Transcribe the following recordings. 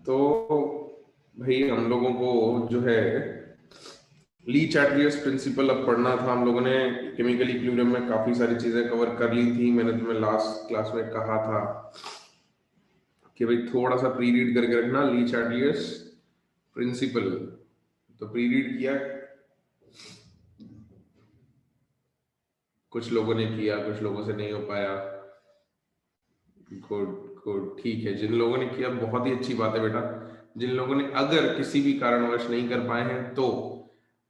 तो भाई हम लोगों को जो है ली चाटलियर्स प्रिंसिपल अब पढ़ना था। हम लोगों ने केमिकल इक्विलिब्रियम में काफी सारी चीजें कवर कर ली थी। मैंने तुम्हें लास्ट क्लास में कहा था कि भाई थोड़ा सा प्री रीड करके रखना ली चाटलियर्स प्रिंसिपल। तो प्री रीड किया, कुछ लोगों ने किया, कुछ लोगों से नहीं हो पाया। गुड गुड, ठीक है। जिन लोगों ने किया बहुत ही अच्छी बात है बेटा। जिन लोगों ने अगर किसी भी कारणवश नहीं कर पाए हैं तो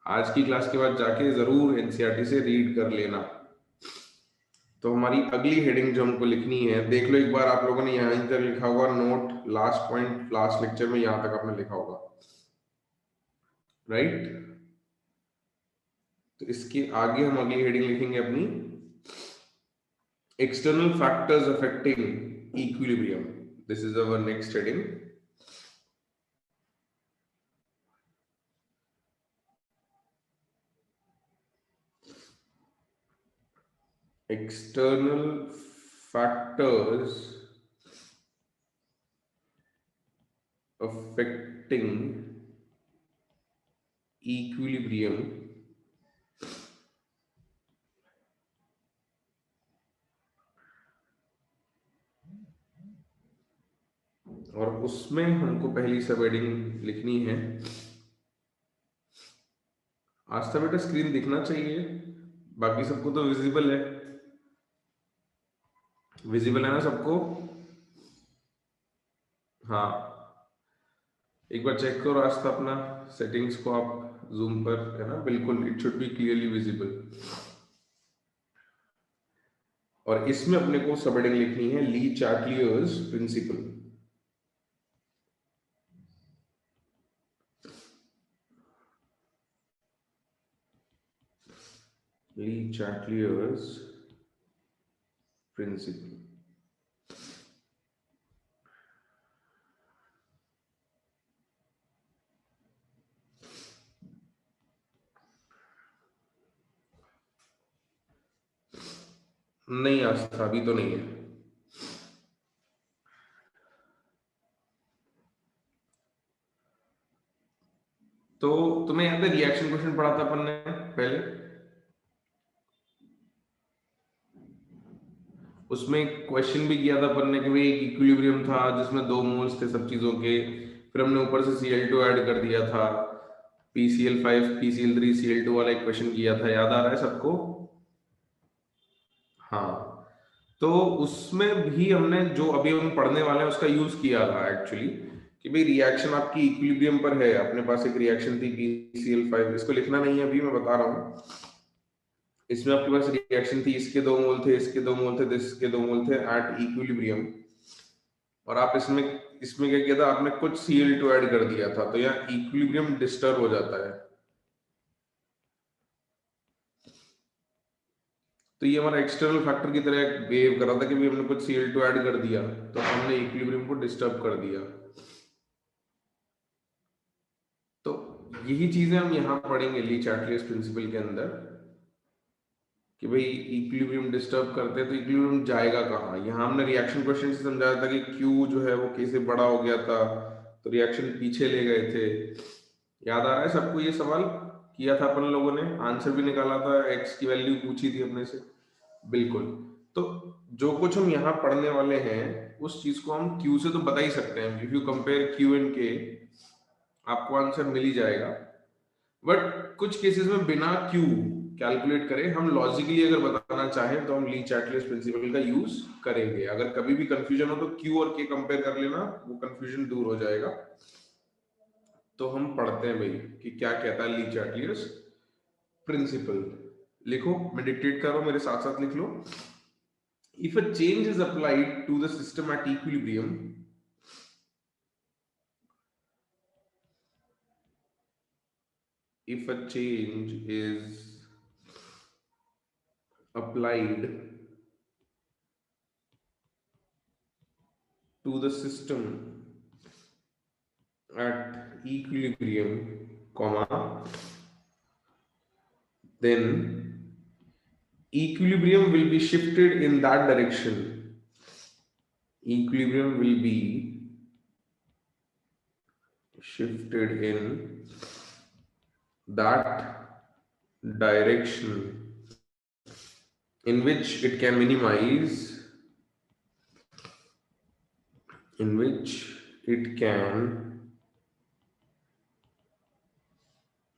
आज की क्लास के बाद जाके जरूर एनसीईआरटी से रीड कर लेना। तो हमारी अगली हेडिंग जो हमको लिखनी है, देख लो एक बार, आप लोगों ने यहाँ तक लिखा होगा note, last point last lecture में यहाँ तक आपने लिखा होगा, राइट। तो इसके आगे हम अगली हेडिंग लिखेंगे अपनी, external factors affecting equilibrium. This is our next heading. External factors affecting equilibrium और उसमें हमको पहली सब हेडिंग लिखनी है। आज तो बेटा स्क्रीन दिखना चाहिए, बाकी सबको तो विजिबल है। विजिबल है ना सबको? हाँ, एक बार चेक करो आज तो अपना सेटिंग्स को आप जूम पर, है ना? बिल्कुल, it should be clearly visible. और इसमें अपने को सब हेडिंग लिखनी है ली चार्टलियर्स प्रिंसिपल। ली चार्टलियर्स प्रिंसिपल। नहीं आस्था, अभी तो नहीं है। तो तुम्हें याद है रिएक्शन क्वेश्चन पढ़ा था अपन ने पहले? उसमें क्वेश्चन भी किया था अपन ने कि भाई एक इक्विलिब्रियम था जिसमें दो मोल्स थे सब चीजों के, फिर हमने ऊपर से Cl2 ऐड कर दिया था, PCl5 PCl3 Cl2 वाला एक क्वेश्चन किया था, याद आ रहा है सबको? हाँ, तो उसमें भी हमने जो अभी हम पढ़ने वाले हैं उसका यूज किया था एक्चुअली, कि भाई रिएक्शन आपकी इक्विलिब्रियम पर है, अपने पास एक रिएक्शन थी PCl5, इसको लिखना नहीं है अभी, मैं बता रहा हूँ। इसमें आपके पास रिएक्शन थी, इसके दो मोल थे, इसके दो मोल थे, इसके दो मोल थे एट इक्विलिब्रियम। और आप इसमें इसमें क्या किया था, आपने कुछ Cl2 ऐड कर दिया था, तो यहाँ इक्विलिब्रियम डिस्टर्ब हो जाता है। तो ये हमारा एक्सटर्नल फैक्टर की तरह बिहेव कर रहा था कि भी हमने कुछ Cl2 ऐड कर दिया तो हमने इक्विलिब्रियम को डिस्टर्ब कर दिया। तो यही चीजें हम यहाँ पढ़ेंगे ली चार्टलियर्स प्रिंसिपल के अंदर, कि भाई इक्विलिब्रियम डिस्टर्ब करते हैं तो इक्विलिब्रियम जाएगा कहाँ। यहाँ हमने रिएक्शन क्वेश्चन से समझाया था कि Q जो है वो कैसे बड़ा हो गया था, तो रिएक्शन पीछे ले गए थे। याद आ रहा है सबको? ये सवाल किया था अपन लोगों ने, आंसर भी निकाला था, x की वैल्यू पूछी थी अपने से। बिल्कुल। तो जो कुछ हम यहाँ पढ़ने वाले हैं उस चीज को हम Q से तो बता ही सकते हैं। If you compare Q and K आपको आंसर मिल ही जाएगा। बट कुछ केसेस में बिना क्यू कैलकुलेट करे हम लॉजिकली अगर बताना चाहें तो हम ली चार्टलियर्स प्रिंसिपल का यूज करेंगे। अगर कभी भी कंफ्यूजन हो तो क्यू और के कंपेयर कर लेना, वो कंफ्यूजन दूर हो जाएगा। तो हम पढ़ते हैं भाई कि क्या कहता है ली चार्टलियर्स प्रिंसिपल। लिखो, मैं डिक्टेट कर रहा हूं, मेरे साथ साथ लिख लो। If a change is applied to the system at equilibrium, if a change is applied to the system at equilibrium, comma, then equilibrium will be shifted in that direction. Equilibrium will be shifted in that direction in which it can minimize, in which it can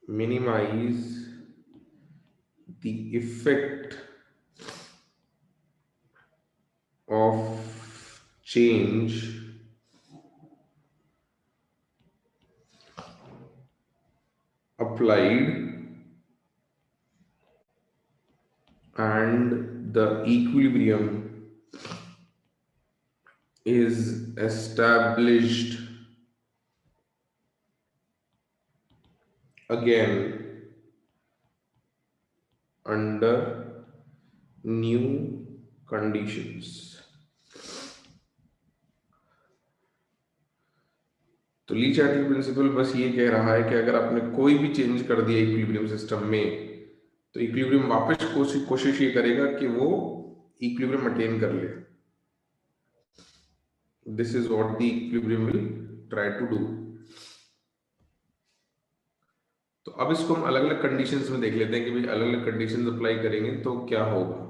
minimize the effect of change applied and the equilibrium is established again under new conditions. तो ली chattel principal बस ये कह रहा है कि अगर आपने कोई भी चेंज कर दिया इक्विलिब्रियम सिस्टम में तो इक्विलिब्रियम वापस कोशिश ये करेगा कि वो इक्विलिब्रियम अटेन कर ले. This is what the equilibrium will try to do. तो अब इसको हम अलग अलग कंडीशंस में देख लेते हैं कि भाई अलग अलग कंडीशंस अप्लाई करेंगे तो क्या होगा.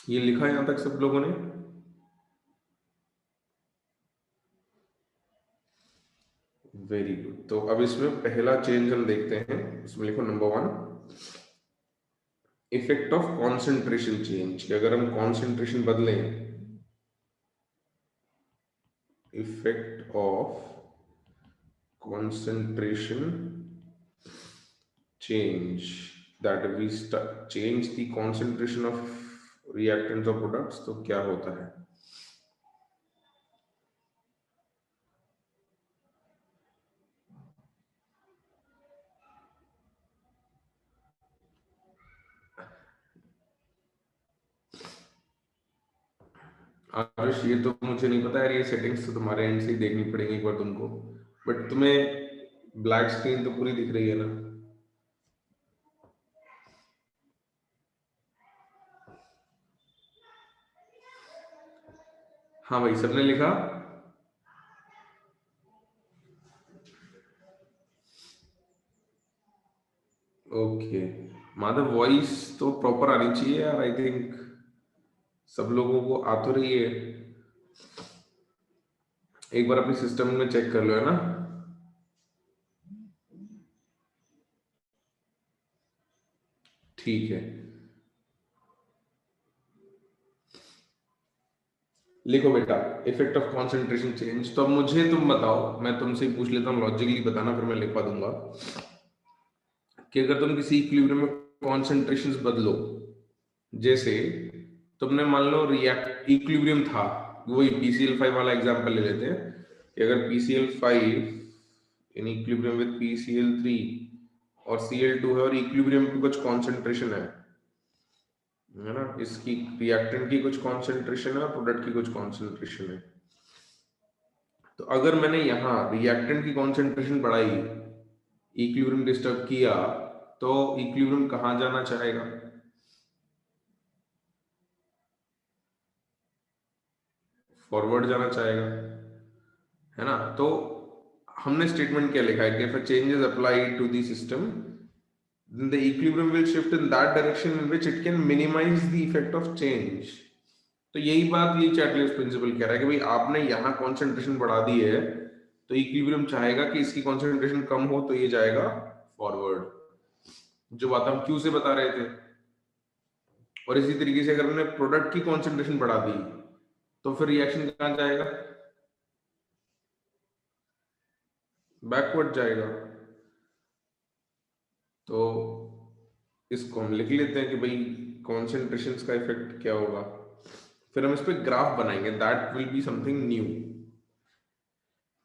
ये लिखा यहां तक सब लोगों ने. Very good. तो अब इसमें पहला चेंज हम देखते हैं. इसमें लिखो number 1 effect of concentration change. कि अगर हम कॉन्सेंट्रेशन बदलें, effect of concentration change, that we change the concentration of reactants or products, तो क्या होता है. आरुष ये तो मुझे नहीं पता यार. ये सेटिंग्स तो तुम्हारे एंड से ही देखनी पड़ेगी एक बार तुमको. बट तुम्हें ब्लैक स्क्रीन तो पूरी दिख रही है ना. हाँ भाई सबने लिखा. ओके माधव वॉइस तो प्रॉपर आनी चाहिए यार. आई थिंक सब लोगों को आ तो रही है. एक बार अपने सिस्टम में चेक कर लो है ना. ठीक है लिखो बेटा इफेक्ट ऑफ कंसंट्रेशन चेंज. तो अब मुझे तुम बताओ, मैं तुमसे ही पूछ लेता हूँ, लॉजिकली बताना फिर मैं लिखवा दूंगा कि अगर तुम किसी इक्विलिब्रियम में कॉन्सेंट्रेशंस बदलो, जैसे तुमने मान लो रिएक्ट इक्विलिब्रियम था, वही PCl5 वाला एग्जांपल ले लेते हैं कि अगर PCl5 in equilibrium with PCl3 और Cl2 है और इक्विलिब्रियम की कुछ कॉन्सेंट्रेशन है ना. इसकी रिएक्टेंट की कुछ कॉन्सेंट्रेशन है और प्रोडक्ट की कुछ कॉन्सेंट्रेशन है. तो अगर मैंने यहाँ रिएक्टेंट की कॉन्सेंट्रेशन बढ़ाई, इक्विलिब्रियम डिस्टर्ब किया, तो इक्विलिब्रियम कहाँ जाना चाहेगा. फॉरवर्ड जाना चाहेगा है ना. तो हमने स्टेटमेंट क्या लिखा है कि if a change is applied to the system then the equilibrium will shift in that direction in which it can minimize the effect of change. तो यही बात ली चैटलिस्ट प्रिंसिपल कह रहा है कि भाई आपने यहाँ कॉन्सेंट्रेशन बढ़ा दी है तो इक्विलिब्रियम चाहेगा कि इसकी कॉन्सेंट्रेशन कम हो, तो ये जाएगा फॉरवर्ड, जो बात हम क्यू से बता रहे थे. और इसी तरीके से अगर हमने प्रोडक्ट की कॉन्सेंट्रेशन बढ़ा दी तो फिर रिएक्शन कहाँ जाएगा, बैकवर्ड जाएगा. तो इसको हम लिख लेते हैं कि भाई कॉन्सेंट्रेशंस का इफेक्ट क्या होगा. फिर हम इस पे ग्राफ बनाएंगे. That will be something new.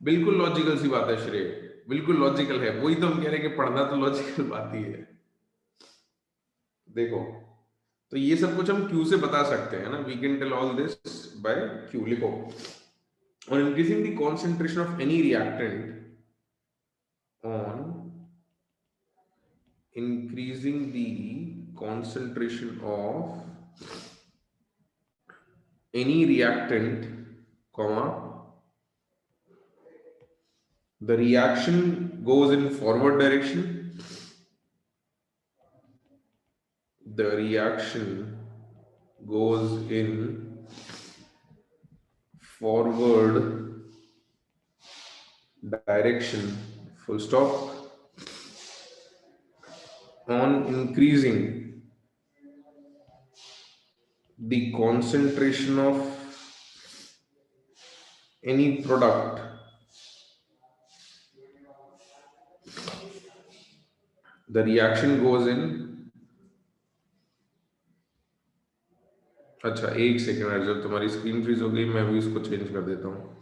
बिल्कुल लॉजिकल सी बात है श्रेय, बिल्कुल लॉजिकल है. वही तो हम कह रहे हैं कि पढ़ना तो लॉजिकल बात ही है. देखो तो ये सब कुछ हम क्यू से बता सकते हैं ना. We can tell all this by Q. लिखो on increasing the concentration of any reactant, on increasing the concentration of any reactant, comma, the reaction goes in forward direction, the reaction goes in forward direction, full stop, on increasing the concentration of any product, the reaction goes in, अच्छा एक second, जब तुम्हारी screen freeze हो गई मैं भी इसको change कर देता हूँ।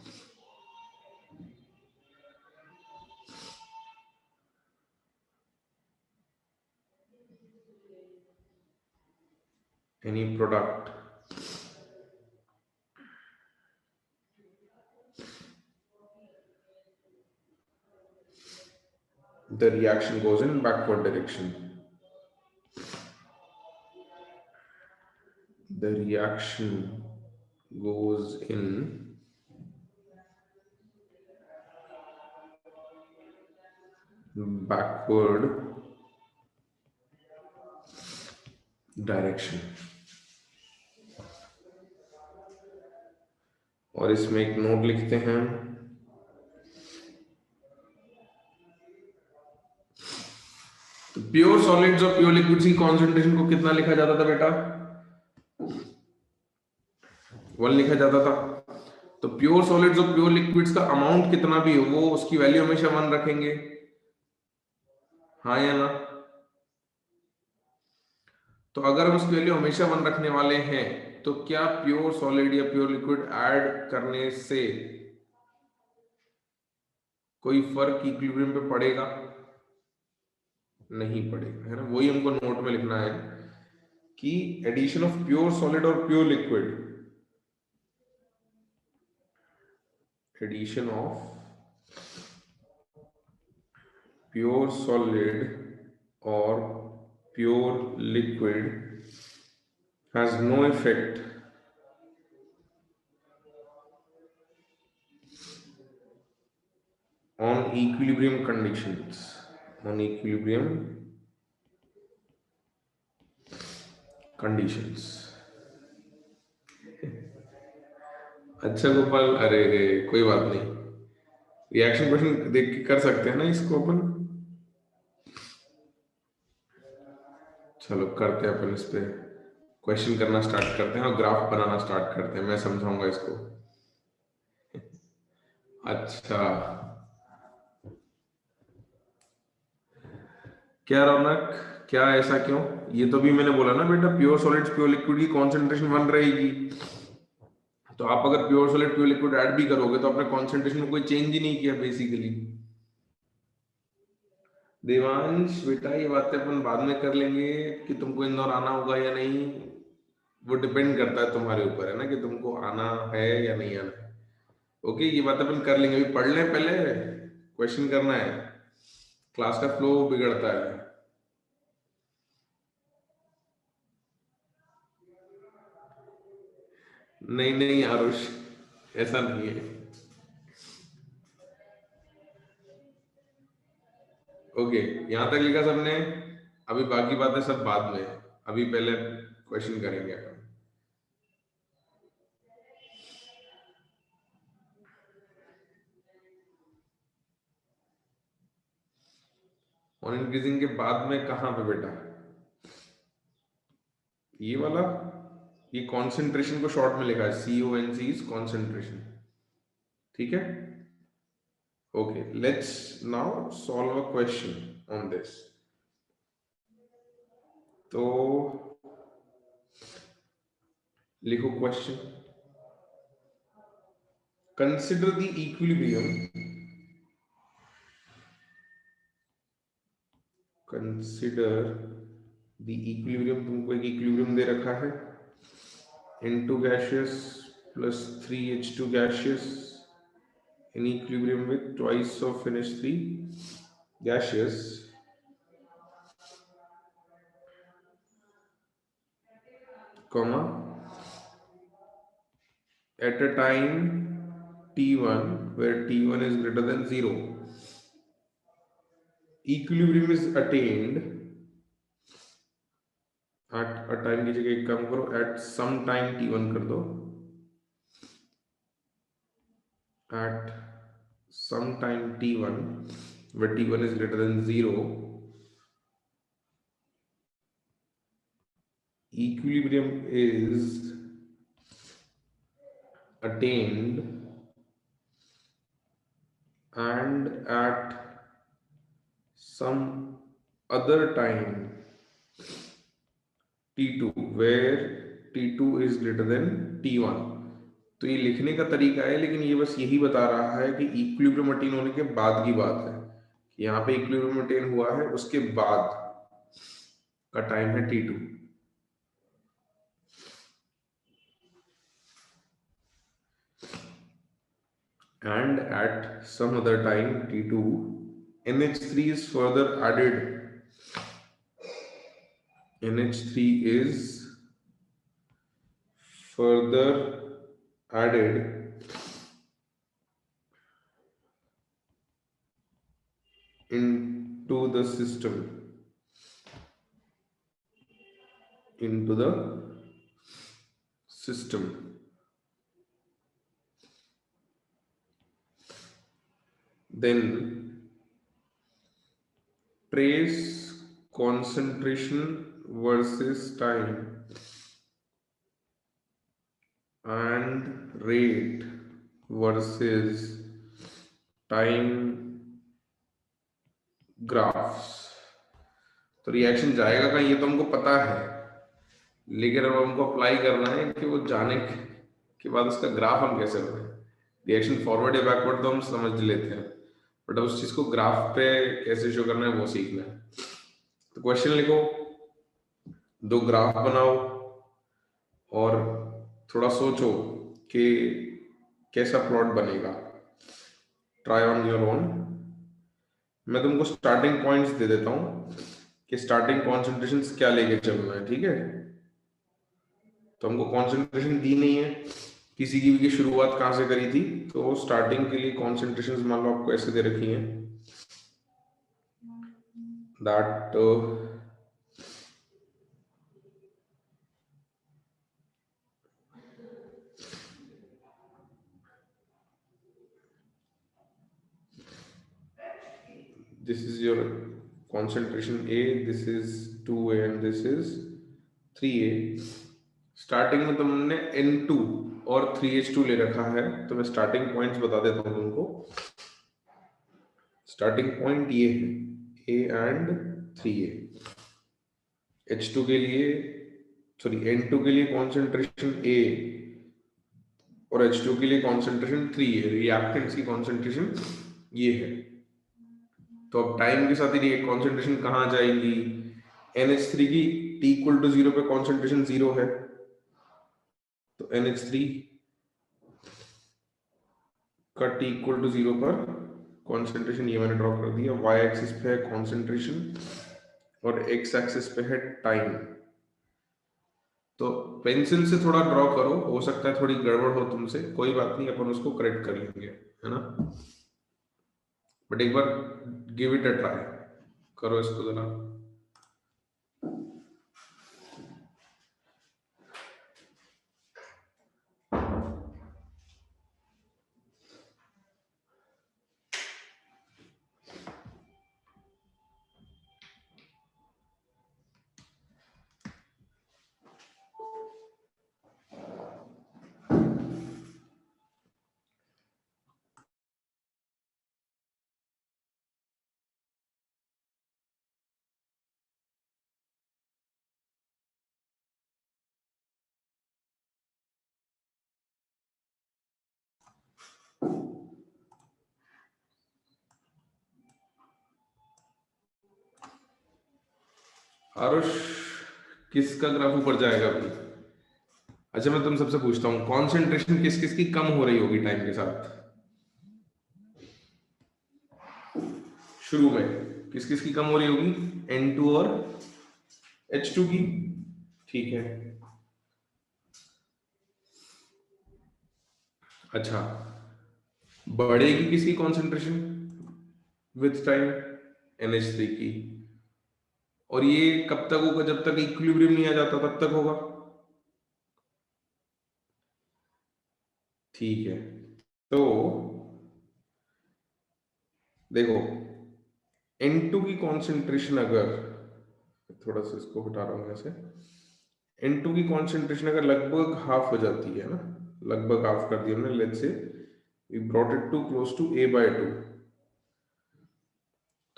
any product, the reaction goes in backward direction, the reaction goes in backward direction. और इसमें एक नोट लिखते हैं, प्योर सॉलिड्स और प्योर लिक्विड्स की कॉन्सेंट्रेशन को कितना लिखा जाता था बेटा? 1 लिखा जाता था। तो प्योर सॉलिड्स और प्योर लिक्विड्स का अमाउंट कितना भी हो वो उसकी वैल्यू हमेशा 1 रखेंगे, हाँ या ना? तो अगर हम उसकी वैल्यू हमेशा 1 रखने वाले हैं तो क्या प्योर सॉलिड या प्योर लिक्विड ऐड करने से कोई फर्क इक्विलिब्रियम पे पड़ेगा? नहीं पड़ेगा, है ना? वही हमको नोट में लिखना है कि एडिशन ऑफ प्योर सॉलिड और pure liquid, addition of pure solid और pure liquid has no effect on equilibrium conditions, on equilibrium conditions। अच्छा गोपाल, अरे कोई बात नहीं, रिएक्शन क्वेश्चन देख के कर सकते हैं ना इसको अपन। चलो करते हैं अपन, इस पे क्वेश्चन करना स्टार्ट करते हैं और ग्राफ बनाना स्टार्ट करते हैं, मैं समझाऊंगा इसको। अच्छा क्या रौनक, क्या ऐसा क्यों? ये तो भी मैंने बोला ना बेटा, प्योर सॉलिड्स प्योर लिक्विड की कॉन्सेंट्रेशन 1 रहेगी। तो आप अगर pure solid pure liquid add भी करोगे तो आपने कॉन्सेंट्रेशन में कोई चेंज ही नहीं किया बेसिकली। देवांश बेटा ये बातें अपन बाद में कर लेंगे कि तुमको इंदौर आना होगा या नहीं, वो डिपेंड करता है तुम्हारे ऊपर, है ना, कि तुमको आना है या नहीं आना है। ओके, ये बात अपन कर लेंगे, अभी पढ़ लें पहले, क्वेश्चन करना है, क्लास का फ्लो बिगड़ता है। नहीं नहीं आरुष, ऐसा नहीं है। ओके, यहाँ तक लिखा सबने? अभी बाकी बातें सब बाद में, अभी पहले क्वेश्चन करेंगे अपन। और इंक्रीजिंग के बाद में कहाँ पे बेटा? ये वाला, ये कॉन्सेंट्रेशन को शॉर्ट में लिखा है, CONC इज कॉन्सेंट्रेशन, ठीक है? Okay, let's now solve a question on this. तो लिखो question, consider the equilibrium, consider the equilibrium, तुमको एक इक्विलिब्रियम दे रखा है, N2 gaseous plus 3H2 gaseous in equilibrium with twice of NH3 gaseous, comma, at a time t1 where t1 is greater than 0, equilibrium is attained at a time की जगह एक काम करो, at some time t1 कर दो, at some time t1 where t1 is greater than 0, equilibrium is attained and at some other time t2 where t2 is greater than t1। तो ये लिखने का तरीका है, लेकिन ये बस यही बता रहा है कि इक्विलिब्रियम अटेन होने के बाद की बात है। यहाँ पे इक्विलिब्रियम अटेन हुआ है, उसके बाद का टाइम है t2। And at some other time t2, NH3 is further added. NH3 is further added into the system, then trace concentration versus time and rate versus time graphs. तो reaction जाएगा कहाँ ये तो हमको पता है, लेकिन अब हमको अप्लाई करना है कि वो जाने के बाद उसका ग्राफ हम कैसे बनाएं। रिएक्शन फॉरवर्ड या बैकवर्ड तो हम समझ लेते हैं, बट उस चीज को ग्राफ पे कैसे शो करना है वो सीखना है। तो क्वेश्चन लिखो, दो ग्राफ बनाओ और थोड़ा सोचो कि कैसा प्लॉट बनेगा। Try on your own. मैं तुमको स्टार्टिंग पॉइंट्स दे देता हूं कि स्टार्टिंग कॉन्सेंट्रेशंस क्या लेके चलना है, ठीक है। तो हमको कॉन्सेंट्रेशन दी नहीं है, किसी की भी शुरुआत कहां से करी थी, तो स्टार्टिंग के लिए कॉन्सेंट्रेशंस मान लो आपको ऐसे दे रखी हैं that this is your concentration A, this is 2A and this is 3A। Starting में तुमने N2 और 3H2 ले रखा है, तो मैं स्टार्टिंग पॉइंट्स बता देता हूं तुमको। स्टार्टिंग पॉइंट ये है A एंड 3A। H2 के लिए सॉरी N2 के लिए कॉन्सेंट्रेशन A और H2 के लिए कॉन्सेंट्रेशन 3A। रिएक्टेंट्स की कॉन्सेंट्रेशन ये है। तो अब टाइम के साथ ही कॉन्सेंट्रेशन कहाँ जाएगी, NH3 की T इक्वल टू 0 पे कॉन्सेंट्रेशन 0 है, तो NH3 का T इक्वल टू 0 पर कॉन्सेंट्रेशन ये मैंने ड्रॉ कर दिया। Y एक्सिस पे है कॉन्सेंट्रेशन और X एक्सिस पे है टाइम। तो पेंसिल से थोड़ा ड्रॉ करो, हो सकता है थोड़ी गड़बड़ हो तुमसे, कोई बात नहीं, अपन उसको करेक्ट कर लेंगे, है ना। बट एक बार गिव इट अ ट्राई करो इसको जरा। आरुष, किसका ग्राफ ऊपर जाएगा अभी? अच्छा, मैं तुम सबसे पूछता हूँ, कॉन्सेंट्रेशन किस किस की कम हो रही होगी टाइम के साथ? शुरू में किस किस की कम हो रही होगी? N2 और H2 की, ठीक है। अच्छा, बढ़ेगी किसकी कॉन्सेंट्रेशन विथ टाइम? NH3 की। और ये कब तक होगा? जब तक इक्विलिब्रियम नहीं आ जाता तब तक होगा। ठीक है, तो देखो N2 की कॉन्सेंट्रेशन अगर, थोड़ा सा इसको हटा रहा हूं यहाँ से, N2 की कॉन्सेंट्रेशन अगर लगभग हाफ हो जाती है ना, लगभग हाफ कर दी हमने, let's say we brought it to close to A/2,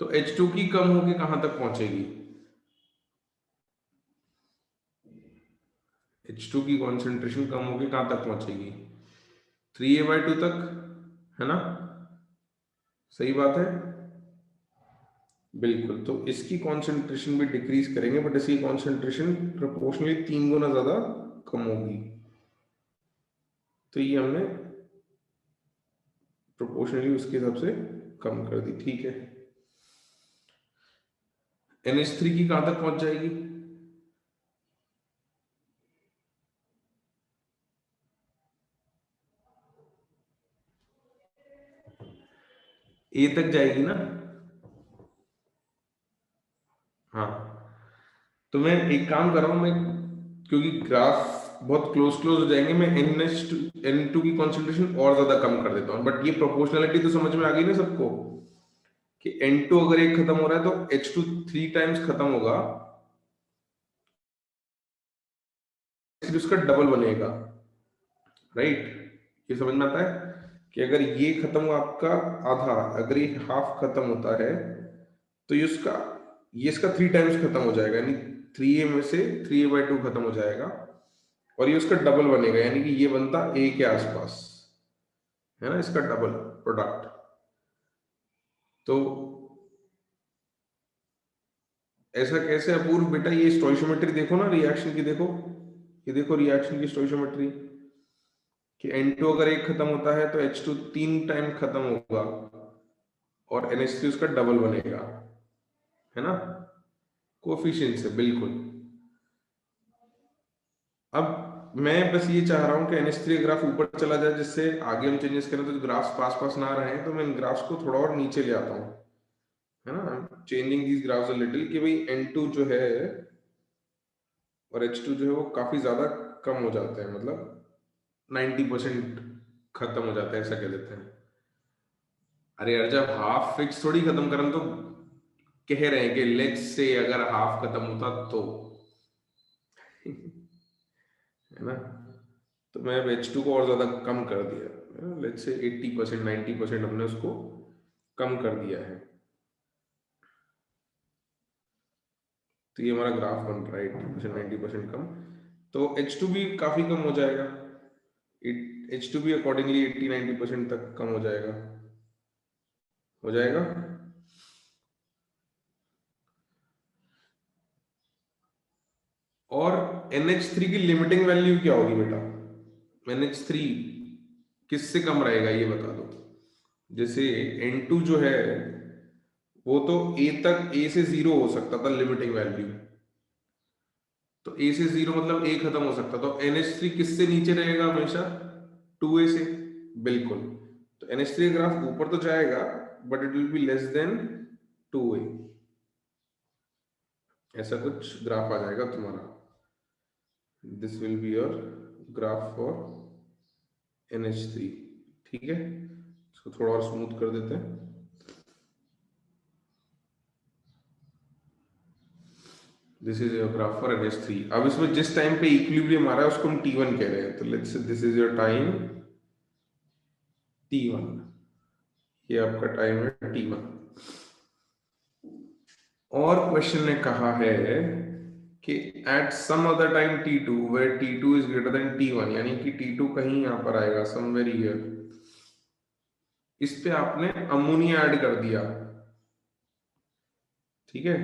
तो H2 की कम होके कहां तक पहुंचेगी? H2 की कॉन्सेंट्रेशन कम होके कहां तक पहुंचेगी? 3A/2 तक, है ना? सही बात है, बिल्कुल। तो इसकी कॉन्सेंट्रेशन भी डिक्रीज करेंगे, बट इसकी कॉन्सेंट्रेशन प्रोपोर्शनली 3 गुना ज्यादा कम होगी। तो ये हमने प्रोपोर्शनली उसके हिसाब से कम कर दी, ठीक है। NH3 की कहां तक पहुंच जाएगी? A तक जाएगी ना? हाँ, तो मैं एक काम कर रहा हूं, मैं क्योंकि ग्राफ बहुत क्लोज क्लोज हो जाएंगे, मैं N2 की कॉन्सेंट्रेशन और ज्यादा कम कर देता हूँ। बट ये प्रोपोर्शनलिटी तो समझ में आ गई ना सबको, कि N2 अगर एक खत्म हो रहा है तो H2 3 टाइम्स खत्म होगा, फिर उसका डबल बनेगा, राइट? ये समझ में आता है कि अगर ये खत्म हुआ आपका आधा, अगर ये हाफ खत्म होता है, तो ये इसका 3 टाइम्स खत्म हो जाएगा, यानी 3A में से 3A/2 खत्म हो जाएगा, और ये उसका डबल बनेगा, यानी कि ये बनता A के आसपास, है ना, इसका डबल प्रोडक्ट। तो ऐसा कैसे अपूर्व बेटा? ये स्टोइशियोमेट्री देखो ना रिएक्शन की, देखो ये, देखो रिएक्शन की स्टोइशियोमेट्री, कि N2 अगर एक खत्म होता है तो H2 3 टाइम खत्म होगा, और NH3 उसका डबल बनेगा, है ना, कोफिशिएंट से, बिल्कुल। अब मैं बस ये चाह रहा हूं कि NH3 ग्राफ ऊपर चला जाए, जिससे आगे हम चेंजेस करें तो ग्राफ्स पास पास ना रहे, तो मैं इन ग्राफ्स को थोड़ा और नीचे ले आता हूँ, है ना, changing these graphs a little, कि भाई N2 जो है और H2 जो है वो काफी ज्यादा कम हो जाते हैं, मतलब 90% खत्म हो जाता है, ऐसा कह देते हैं। अरे यार, जब हाफ फिक्स थोड़ी खत्म करम, तो कह रहे हैं कि लेट्स से अगर हाफ खत्म होता तो, है ना, तो मैं अब H2 को और ज्यादा कम कर दिया, लेट्स से 80% 90% हमने उसको कम कर दिया है। तो ये हमारा ग्राफ बन रहा है 80% 90% कम, तो H2 भी काफी कम हो जाएगा, H2 भी अकॉर्डिंगली 80-90% तक कम हो जाएगा, हो जाएगा। और NH3 की लिमिटिंग वैल्यू क्या होगी बेटा? NH3 किससे कम रहेगा ये बता दो। जैसे N2 जो है वो तो A से 0 हो सकता था लिमिटिंग वैल्यू, तो A से 0 मतलब A खत्म हो सकता, तो NH3 किससे नीचे रहेगा हमेशा? 2A से, बिल्कुल। तो NH3 ग्राफ ऊपर तो जाएगा, but it will be less than 2A, ऐसा कुछ ग्राफ आ जाएगा तुम्हारा। This will be your graph for NH3, ठीक है। इसको थोड़ा और स्मूथ कर देते हैं। This is your graph for NH3। अब इसमें जिस टाइम पे इक्विलिब्रियम आ रहा है उसको हम T1 कह रहे हैं, तो let's say this is your time T1, ये आपका टाइम है T1। और क्वेश्चन ने कहा है कि at some other time T2 where T2 is greater than T1, यानी कि T2 कहीं यहां पर आएगा, समवेयर हियर। इस पे आपने अमोनिया ऐड कर दिया, ठीक है।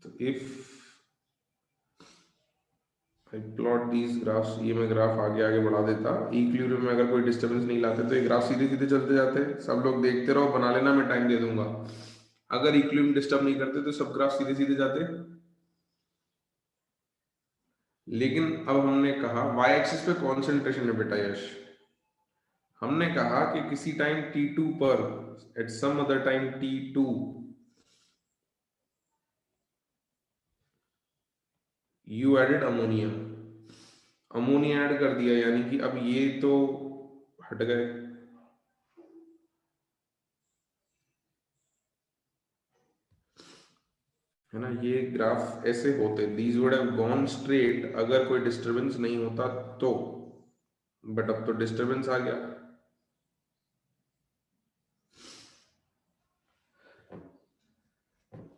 तो if I plot these graphs, ये मैं ग्राफ आगे आगे बढ़ा देता, इक्विलिब्रियम में अगर कोई डिस्टर्बेंस नहीं लाते तो ये ग्राफ सीधे सीधे चलते जाते, सब लोग देखते रहो, बना लेना, मैं टाइम दे दूंगा। अगर इक्विलिब्रियम डिस्टर्ब नहीं करते तो सब ग्राफ सीधे सीधे जाते। लेकिन अब हमने कहा वाई एक्सिस पे कॉन्सेंट्रेशन है बेटा, यश, हमने कहा कि किसी टाइम T2 पर at some other time T2 you added ammonia, ammonia add कर दिया, यानी कि अब ये तो हट गए, है ना। ये ग्राफ ऐसे होते, these would have gone straight अगर कोई डिस्टरबेंस नहीं होता तो, बट अब तो डिस्टरबेंस आ गया।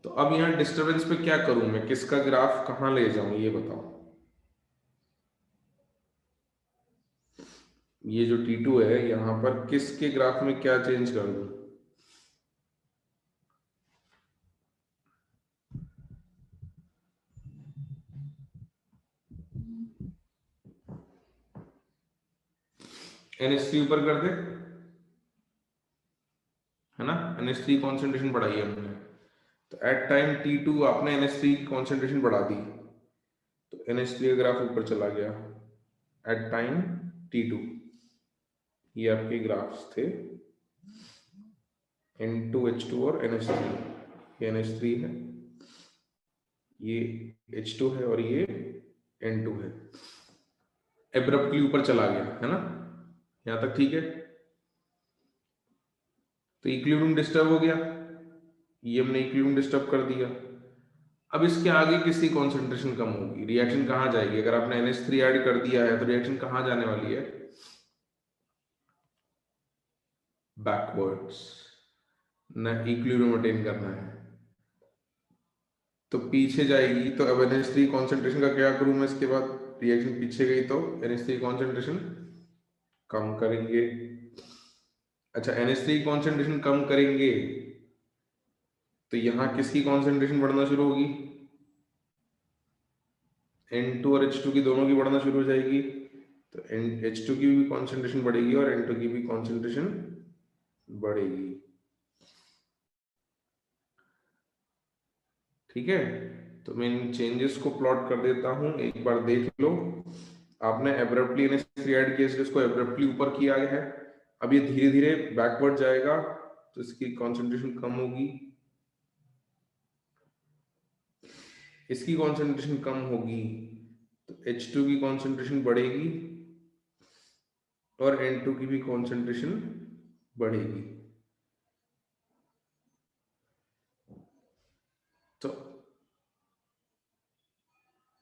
तो अब यहाँ डिस्टरबेंस पे क्या करूं मैं, किसका ग्राफ कहाँ ले जाऊं ये बताओ। ये जो T2 है यहाँ पर किसके ग्राफ में क्या चेंज कर दूं। NH3 ऊपर कर दे, है ना। NH3 कॉन्सेंट्रेशन बढ़ाई है हमने, तो एट टाइम T2 आपने NH3 की कॉन्सेंट्रेशन बढ़ा दी, तो NH3 का ग्राफ ऊपर चला गया एट टाइम T2। ये आपके ग्राफ्स थे N2H2 और NH3। ये NH3 है, ये H2 है और ये N2 है। एब्रप्टली ऊपर चला गया, है ना, यहां तक ठीक है। तो इक्विलिब्रियम डिस्टर्ब हो गया, ये हमने इक्विलिब्रियम डिस्टर्ब कर दिया। अब इसके आगे किसकी कॉन्सेंट्रेशन कम होगी, रिएक्शन कहाँ जाएगी। अगर आपने NH3 ऐड कर दिया है तो रिएक्शन कहाँ जाने वाली है, बैकवर्ड्स, न इक्विलिब्रियम अटेन करना है तो पीछे जाएगी। तो अब NH3 कॉन्सेंट्रेशन का क्या करूं मैं, इसके बाद रिएक्शन पीछे गई तो NH3 कॉन्सेंट्रेशन कम करेंगे। अच्छा, NH3 कॉन्सेंट्रेशन कम करेंगे तो यहां किसकी कॉन्सेंट्रेशन बढ़ना शुरू होगी, N2 और H2 की दोनों की बढ़ना शुरू हो जाएगी। तो H2 की भी कॉन्सेंट्रेशन बढ़ेगी और N2 की भी कॉन्सेंट्रेशन बढ़ेगी, ठीक है। तो मैं इन चेंजेस को प्लॉट कर देता हूं, एक बार देख लो। आपने एब्रप्टली NH3 ऐड किया, इसको एब्रप्टली ऊपर किया गया है। अब ये धीरे धीरे बैकवर्ड जाएगा तो इसकी कॉन्सेंट्रेशन कम होगी, इसकी कॉन्सेंट्रेशन कम होगी तो H2 की कॉन्सेंट्रेशन बढ़ेगी और N2 की भी कॉन्सेंट्रेशन बढ़ेगी। तो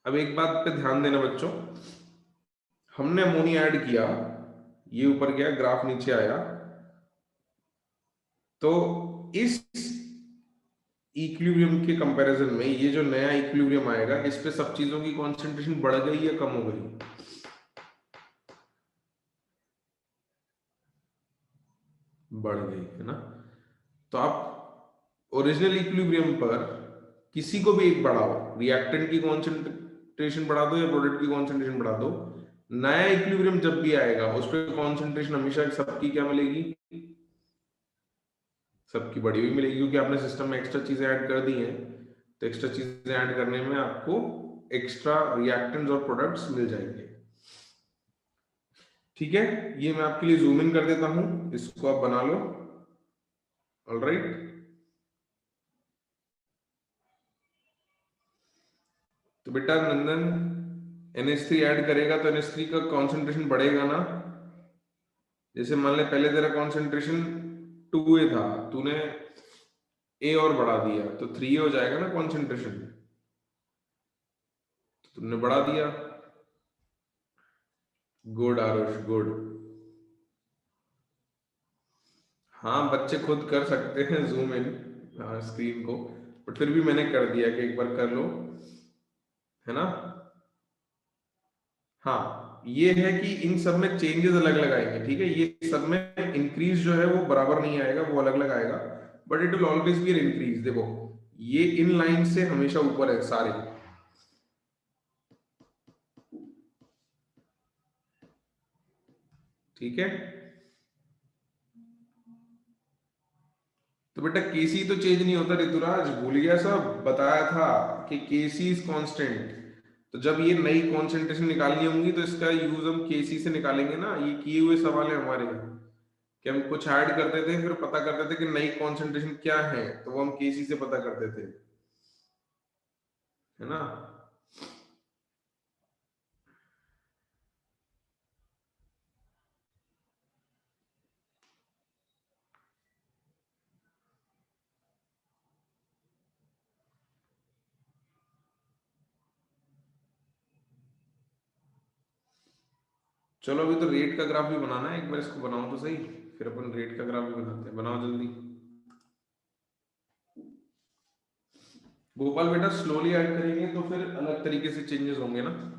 अब एक बात पे ध्यान देना बच्चों, हमने अमोनिया ऐड किया, ये ऊपर गया, ग्राफ नीचे आया, तो इस इक्विलिब्रियम के कंपैरिजन में ये जो नया इक्विलिब्रियम आएगा, इस पे सब चीजों की कॉन्सेंट्रेशन बढ़ गई या कम हो गई, बढ़ गई, है ना। तो आप ओरिजिनल इक्विलिब्रियम पर किसी को भी एक बढ़ाओ, रिएक्टेंट की कॉन्सेंट्रेशन बढ़ा दो या प्रोडक्ट की कॉन्सेंट्रेशन बढ़ा दो, नया इक्विलिब्रियम जब भी आएगा उस पर कॉन्सेंट्रेशन हमेशा सबकी क्या मिलेगी, सबकी बढ़ी हुई मिलेगी, क्योंकि आपने सिस्टम में एक्स्ट्रा चीजें ऐड कर दी हैं। तो एक्स्ट्रा चीजें ऐड करने में आपको एक्स्ट्रा रिएक्टेंट्स और प्रोडक्ट्स मिल जाएंगे, ठीक है। ये मैं आपके लिए जूम इन कर देता हूं, इसको आप बना लो। ऑलराइट, तो बेटा नंदन NH3 ऐड करेगा तो NH3 का कॉन्सेंट्रेशन बढ़ेगा ना। जैसे मान ले पहले तेरा कॉन्सेंट्रेशन 2A था, तूने A और बढ़ा दिया तो 3A हो जाएगा ना कॉन्सेंट्रेशन, तो तुमने बढ़ा दिया। Good Aarush, good. हाँ, बच्चे खुद कर सकते हैं जूम इन स्क्रीन को, बट फिर भी मैंने कर दिया कि एक बार कर लो, है ना। हाँ, ये है कि इन सब में चेंजेस अलग अलग आएंगे, ठीक है। ये सब में इंक्रीज जो है वो बराबर नहीं आएगा, वो अलग अलग आएगा, but it will always be an increase. देखो ये इन लाइन से हमेशा ऊपर है सारे, ठीक है। तो बेटा केसी तो चेंज नहीं होता, ऋतुराज भूल गया, सब बताया था कि केसी इज कांस्टेंट। तो जब ये नई कॉन्सेंट्रेशन निकालनी होंगी तो इसका यूज हम केसी से निकालेंगे ना, ये किए हुए सवाल है हमारे। कि हम कुछ ऐड करते थे फिर पता करते थे कि नई कॉन्सेंट्रेशन क्या है, तो वो हम केसी से पता करते थे, है ना। चलो अभी तो रेट का ग्राफ भी बनाना है, एक बार इसको बनाओ तो सही, फिर अपन रेट का ग्राफ भी बनाते हैं। बनाओ जल्दी गोपाल बेटा, स्लोली ऐड करेंगे तो फिर अलग तरीके से चेंजेस होंगे ना।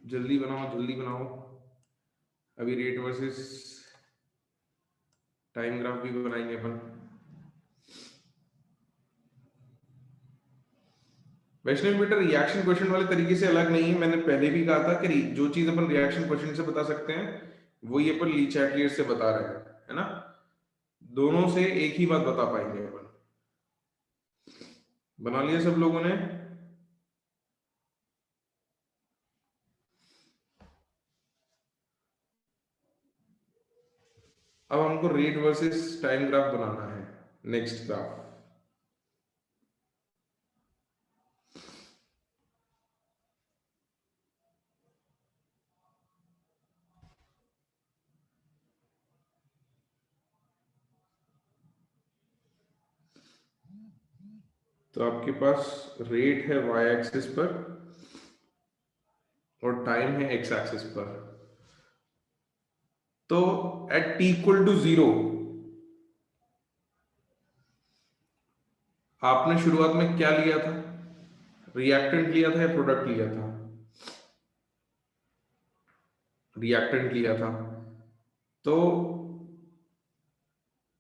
जल्दी बनाओ जल्दी बनाओ, अभी रेट वर्सेस टाइम ग्राफ भी बनाएंगे अपन। वैष्णव बेटा, रिएक्शन क्वेश्चन वाले तरीके से अलग नहीं है, मैंने पहले भी कहा था कि जो चीज अपन रिएक्शन क्वेश्चन से बता सकते हैं वही अपन ली चैटलियर से बता रहे हैं, है ना। दोनों से एक ही बात बता पाएंगे अपन। बना लिया सब लोगों ने? अब हमको रेट वर्सेस टाइम ग्राफ बनाना है, नेक्स्ट ग्राफ। तो आपके पास रेट है y एक्सिस पर और टाइम है x एक्सिस पर। तो एट t इक्वल टू 0 आपने शुरुआत में क्या लिया था? रिएक्टेंट लिया था या प्रोडक्ट लिया था? रिएक्टेंट लिया था। तो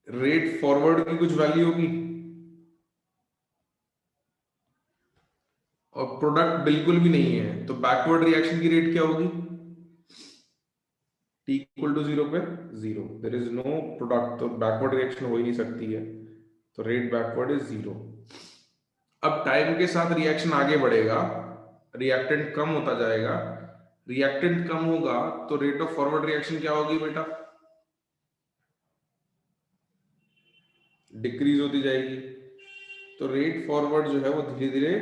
रेट फॉरवर्ड की कुछ वैल्यू होगी और प्रोडक्ट बिल्कुल भी नहीं है, तो बैकवर्ड रिएक्शन की रेट क्या होगी? t इक्वल टू 0 पे 0, देयर इज नो प्रोडक्ट, तो बैकवर्ड रिएक्शन हो ही नहीं सकती है, तो रेट बैकवर्ड इज 0। अब टाइम के साथ रिएक्शन आगे बढ़ेगा, रिएक्टेंट कम होता जाएगा, रिएक्टेंट कम होगा तो रेट ऑफ फॉरवर्ड रिएक्शन क्या होगी बेटा? डिक्रीज होती जाएगी। तो रेट फॉरवर्ड जो है वो धीरे धीरे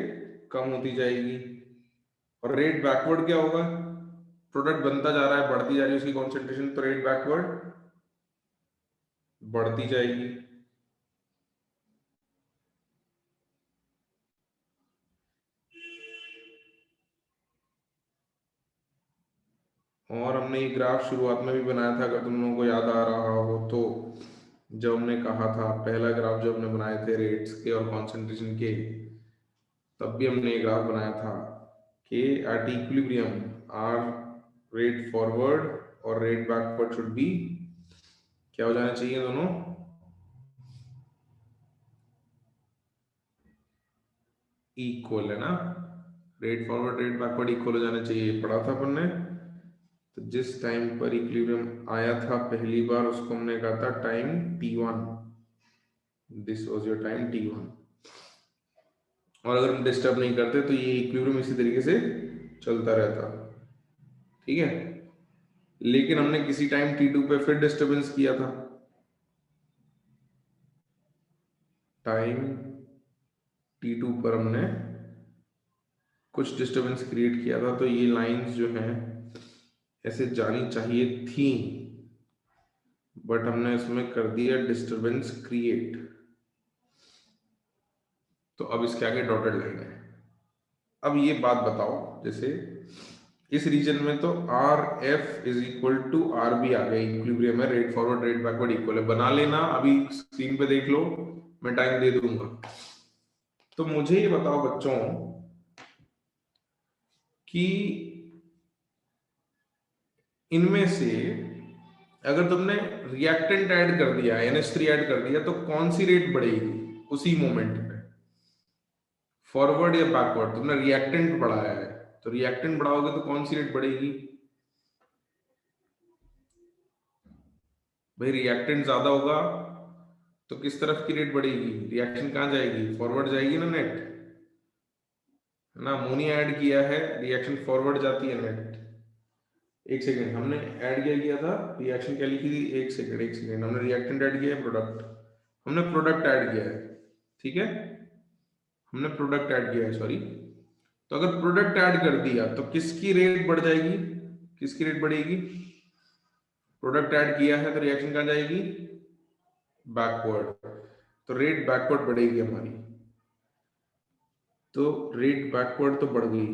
कम होती जाएगी। और रेट बैकवर्ड क्या होगा? प्रोडक्ट बनता जा रहा है, बढ़ती जा रही है उसकी कॉन्सेंट्रेशन, तो रेट बैकवर्ड बढ़ती जाएगी। और हमने ये ग्राफ शुरुआत में भी बनाया था, अगर तुम लोगों को याद आ रहा हो तो, जब हमने कहा था पहला ग्राफ जो हमने बनाए थे रेट्स के और कॉन्सेंट्रेशन के, तब भी हमने ये ग्राफ बनाया था कि at equilibrium R rate forward और रेट बैकवर्ड शुड बी क्या हो जाना चाहिए? दोनों इक्वल, है ना। Rate forward rate backward equal हो जाना चाहिए, पढ़ा था अपन ने। तो जिस टाइम पर इक्विलिब्रियम आया था पहली बार उसको हमने कहा था time t1, this was your time t1। और अगर हम डिस्टर्ब नहीं करते तो ये इक्विलिब्रियम इसी तरीके से चलता रहता, ठीक है। लेकिन हमने किसी टाइम t2 पे फिर डिस्टरबेंस किया था, टाइम t2 पर हमने कुछ डिस्टरबेंस क्रिएट किया था, तो ये लाइंस जो हैं ऐसे जानी चाहिए थी, बट हमने इसमें कर दिया डिस्टरबेंस क्रिएट। तो अब इसके आगे डॉटेड लाइन है। अब ये बात बताओ, जैसे इस रीजन में तो R F is equal to R B आ गया, इक्विलिब्रियम है, rate forward rate backward equal है, बना लेना, अभी स्क्रीन पे देख लो, मैं टाइम दे दूंगा। तो मुझे ये बताओ बच्चों कि इनमें से अगर तुमने रिएक्टेंट ऐड कर दिया, NH3 ऐड कर दिया, तो कौन सी रेट बढ़ेगी उसी मोमेंट पे, फॉरवर्ड या बैकवर्ड? तुमने रिएक्टेंट बढ़ाया है, तो रिएक्टेंट बढ़ाओगे तो कौन सी रेट बढ़ेगी भाई? रिएक्टेंट ज्यादा होगा तो किस तरफ की रेट बढ़ेगी? रिएक्शन कहाँ जाएगी? फॉरवर्ड जाएगी ना नेट, है ना? अमोनिया ऐड किया है, रिएक्शन फॉरवर्ड जाती है नेट। एक सेकेंड, हमने ऐड क्या किया था? रिएक्शन क्या लिखी थी? एक सेकेंड एक सेकेंड, हमने रिएक्टेंट ऐड किया है, प्रोडक्ट, हमने प्रोडक्ट ऐड किया है, ठीक है, हमने प्रोडक्ट ऐड किया है, सॉरी। तो अगर प्रोडक्ट ऐड कर दिया तो किसकी रेट बढ़ जाएगी? किसकी रेट बढ़ेगी? प्रोडक्ट ऐड किया है तो रिएक्शन कहाँ जाएगी? बैकवर्ड। तो रेट बैकवर्ड बढ़ेगी हमारी। तो रेट बैकवर्ड तो बढ़ गई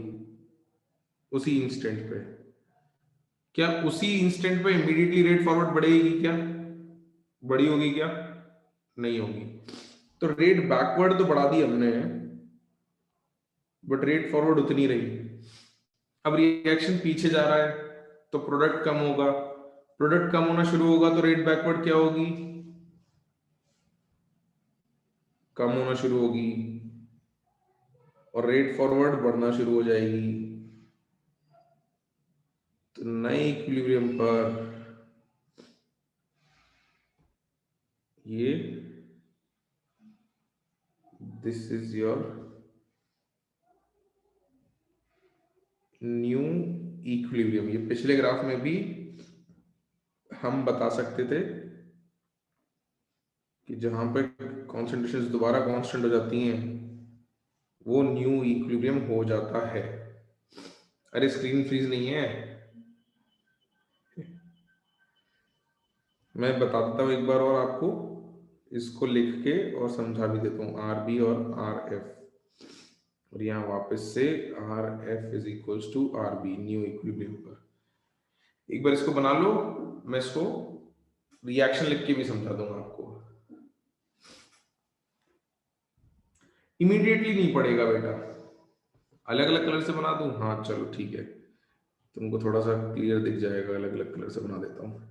उसी इंस्टेंट पे। क्या उसी इंस्टेंट पे इमीडिएटली रेट फॉरवर्ड बढ़ेगी क्या? बड़ी होगी क्या? नहीं होगी। तो रेट बैकवर्ड तो बढ़ा दी हमने, बट रेट फॉरवर्ड उतनी रही। अब रिएक्शन पीछे जा रहा है तो प्रोडक्ट कम होगा, प्रोडक्ट कम होना शुरू होगा तो रेट बैकवर्ड क्या होगी? कम होना शुरू होगी, और रेट फॉरवर्ड बढ़ना शुरू हो जाएगी। तो नए इक्विलिब्रियम पर ये this is your new equilibrium. ये पिछले ग्राफ में भी हम बता सकते थे कि जहां पे कॉन्सेंट्रेशन दोबारा कांस्टेंट हो जाती हैं वो न्यू इक्विलिब्रियम हो जाता है। अरे स्क्रीन फ्रीज नहीं है, मैं बता देता हूँ एक बार और आपको, इसको लिख के और समझा भी देता हूँ, आर बी और आर एफ, और यहाँ वापस से R F is equals to R B new equilibrium पर। एक बार इसको बना लो, मैं इसको रिएक्शन लिख के भी समझा दूंगा आपको। इमीडिएटली नहीं पड़ेगा बेटा, अलग अलग कलर से बना दूं? हाँ चलो ठीक है, तुमको थोड़ा सा क्लियर दिख जाएगा, अलग अलग कलर से बना देता हूँ।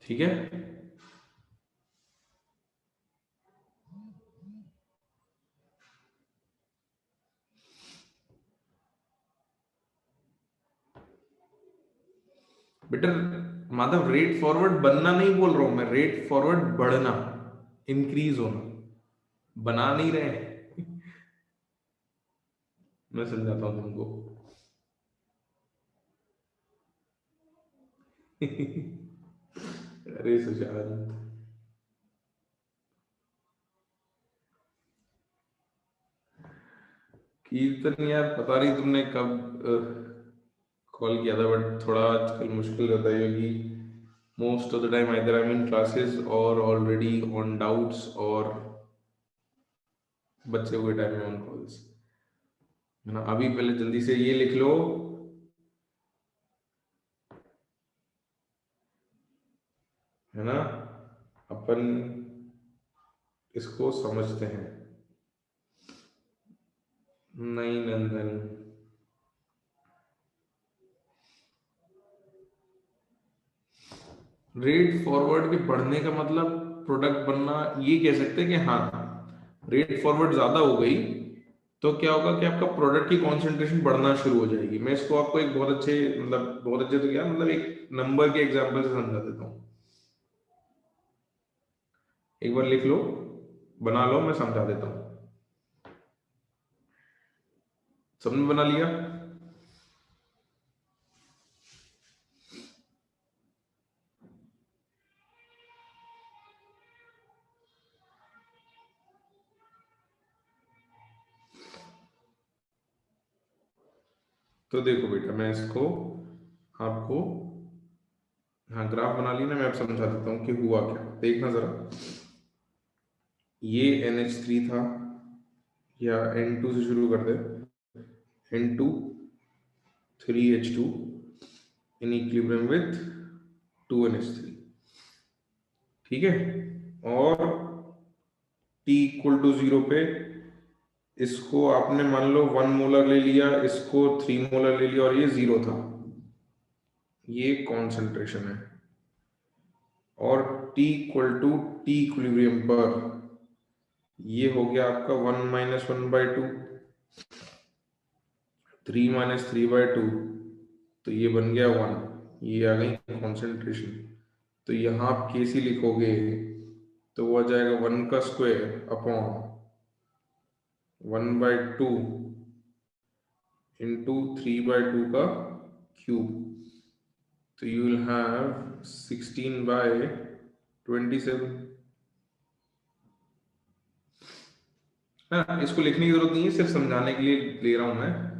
ठीक है, बेटा माधव रेट फॉरवर्ड बनना नहीं बोल रहा हूं मैं, रेट फॉरवर्ड बढ़ना, इंक्रीज होना, बना नहीं रहे। मैं समझाता हूं तुमको। अरे सुशांत, कीर्तन यार पता नहीं तुमने कब कॉल किया था, बट थोड़ा आजकल मुश्किल रहता है क्योंकि most of the time either I am in classes और ऑलरेडी ऑन डाउट्स, और बच्चे हुए टाइम में ऑन कॉल्स, है ना? अभी पहले जल्दी से ये लिख लो, है ना? अपन इसको समझते हैं। नहीं नंदन, रेट फॉरवर्ड के बढ़ने का मतलब प्रोडक्ट बनना, ये कह सकते हैं कि हाँ रेट फॉरवर्ड ज्यादा हो गई तो क्या होगा कि आपका प्रोडक्ट की कॉन्सेंट्रेशन बढ़ना शुरू हो जाएगी। मैं इसको आपको एक बहुत अच्छे, मतलब बहुत अच्छे तो क्या, मतलब एक नंबर के एग्जांपल से समझा देता हूँ। एक बार लिख लो, बना लो, मैं समझा देता हूँ। सबने बना लिया? तो देखो बेटा, मैं इसको आपको, हाँ ग्राफ बना ली ना, मैं आप समझा देता हूँ कि हुआ क्या, देखना जरा। ये NH3 था, या N2 से शुरू कर दे, N2 3H2 in equilibrium with 2NH3, ठीक है। और T इक्वल टू 0 पे इसको आपने मान लो 1 मोलर ले लिया, इसको 3 मोलर ले लिया और ये 0 था, ये कॉन्सेंट्रेशन है। और T equal to T equilibrium पर ये हो गया आपका 1 माइनस 1/2, 3 माइनस 3/2, तो ये बन गया 1, ये आ गई कॉन्सेंट्रेशन। तो यहाँ आप कैसी लिखोगे, तो वो आ जाएगा 1 का स्क्वायर अपॉन 1/2 इंटू 3/2 का क्यूब, तो यू विल हैव 16/27। हाँ, इसको लिखने की जरूरत नहीं है, सिर्फ समझाने के लिए ले रहा हूं मैं।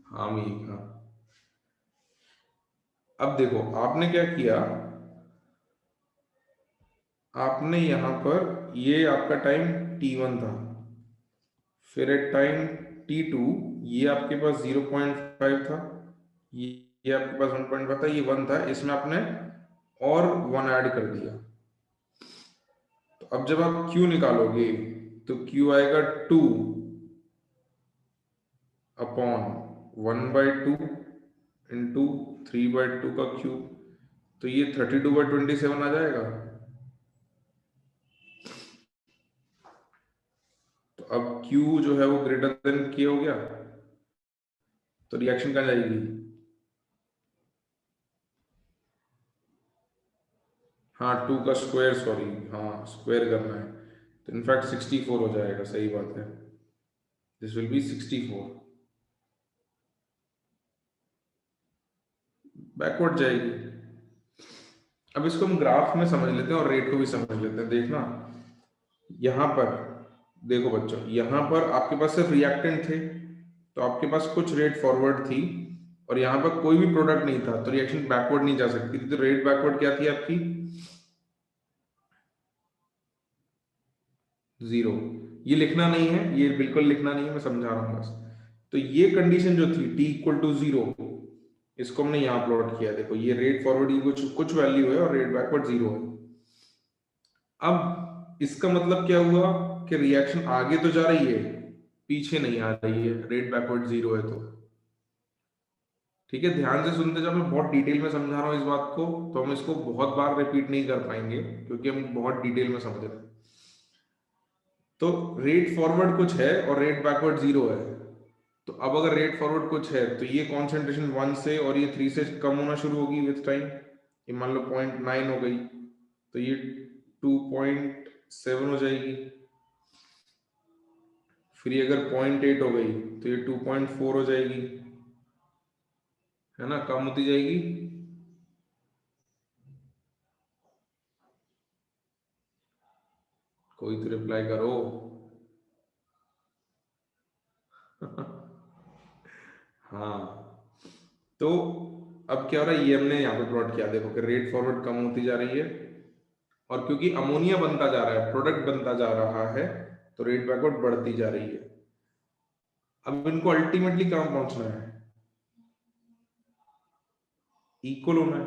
हाँ मीक, हाँ। अब देखो आपने क्या किया, आपने यहां पर ये आपका टाइम t1 था, फिर एट टाइम t2 ये आपके पास 0.5 था, ये आपके पास 1.5 था, ये 1 था, इसमें आपने और 1 ऐड कर दिया। तो अब जब आप q निकालोगे तो q आएगा 2 अपॉन 1/2 इंटू 3/2 का क्यूब, तो ये 32/27 आ जाएगा। तो अब Q जो है वो ग्रेटर देन K हो गया, तो रिएक्शन कहाँ जाएगी, हाँ 2 का स्क्वायर, सॉरी हाँ स्क्वायर करना है, तो इनफैक्ट 64 हो जाएगा, सही बात है, दिस विल बी 64, बैकवर्ड जाएगी। अब इसको हम ग्राफ में समझ लेते हैं और रेट को भी समझ लेते हैं। देखना यहाँ पर, देखो बच्चों, यहाँ पर आपके पास सिर्फ रिएक्टेंट थे, तो आपके पास कुछ रेट फॉरवर्ड थी, और यहाँ पर कोई भी प्रोडक्ट नहीं था, तो रिएक्शन बैकवर्ड नहीं जा सकती थी, तो रेट बैकवर्ड क्या थी आपकी, 0। ये लिखना नहीं है, ये बिल्कुल लिखना नहीं है, मैं समझा रहा हूँ बस। तो ये कंडीशन जो थी t इक्वल टू 0, इसको हमने यहाँ प्लॉट किया, देखो ये रेट फॉरवर्ड की कुछ कुछ वैल्यू है और रेट बैकवर्ड 0 है। अब इसका मतलब क्या हुआ कि रिएक्शन आगे तो जा रही है, पीछे नहीं आ रही है, रेट बैकवर्ड 0 है तो। ठीक है, ध्यान से सुनते जाओ, मैं बहुत डिटेल में समझा रहा हूँ इस बात को, तो हम इसको बहुत बार रिपीट नहीं कर पाएंगे क्योंकि हम बहुत डिटेल में समझ रहे हैं। तो रेट फॉरवर्ड कुछ है और रेट बैकवर्ड 0 है, तो अब अगर रेट फॉरवर्ड कुछ है तो ये कॉन्सेंट्रेशन 1 से और ये 3 से कम होना शुरू होगी विथ टाइम, ये मान लो 0.9 हो गई, तो ये 2.7 हो जाएगी, फिर ये अगर 0.8 हो गई तो ये 2.4 हो जाएगी, है ना, कम होती जाएगी। कोई तो रिप्लाई करो। हाँ, तो अब क्या हो रहा है, ये हमने यहाँ पे प्लॉट किया, देखो कि रेट फॉरवर्ड कम होती जा रही है, और क्योंकि अमोनिया बनता जा रहा है, प्रोडक्ट बनता जा रहा है, तो रेट बैकवर्ड बढ़ती जा रही है। अब इनको अल्टीमेटली कहाँ पहुंचना है, इक्वल होना है,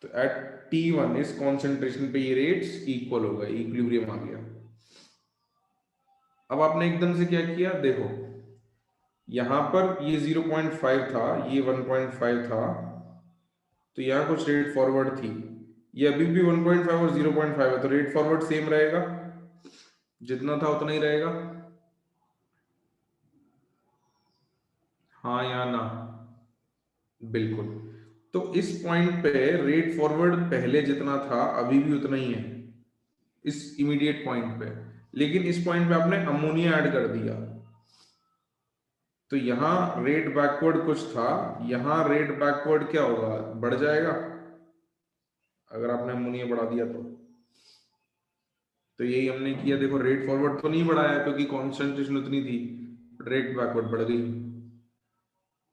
तो एट T1 इस कॉन्सेंट्रेशन पे ये रेट्स इक्वल हो गए, इक्विलिब्रियम आ गया। अब आपने एकदम से क्या किया, देखो यहां पर ये 0.5 था, ये 1.5 था, तो यहाँ कुछ रेट फॉरवर्ड थी, ये अभी भी 1.5 और 0.5 है, तो रेट फॉरवर्ड सेम रहेगा, जितना था उतना ही रहेगा, हाँ या ना, बिल्कुल। तो इस पॉइंट पे रेट फॉरवर्ड पहले जितना था अभी भी उतना ही है, इस इमीडिएट पॉइंट पे, लेकिन इस पॉइंट पे आपने अमोनिया ऐड कर दिया, तो यहाँ रेट बैकवर्ड कुछ था, यहाँ रेट बैकवर्ड क्या होगा, बढ़ जाएगा, अगर आपने अमोनिया बढ़ा दिया तो यही हमने किया, देखो रेट फॉरवर्ड तो नहीं बढ़ाया क्योंकि कॉन्सेंट्रेशन उतनी थी, रेट बैकवर्ड बढ़ गई।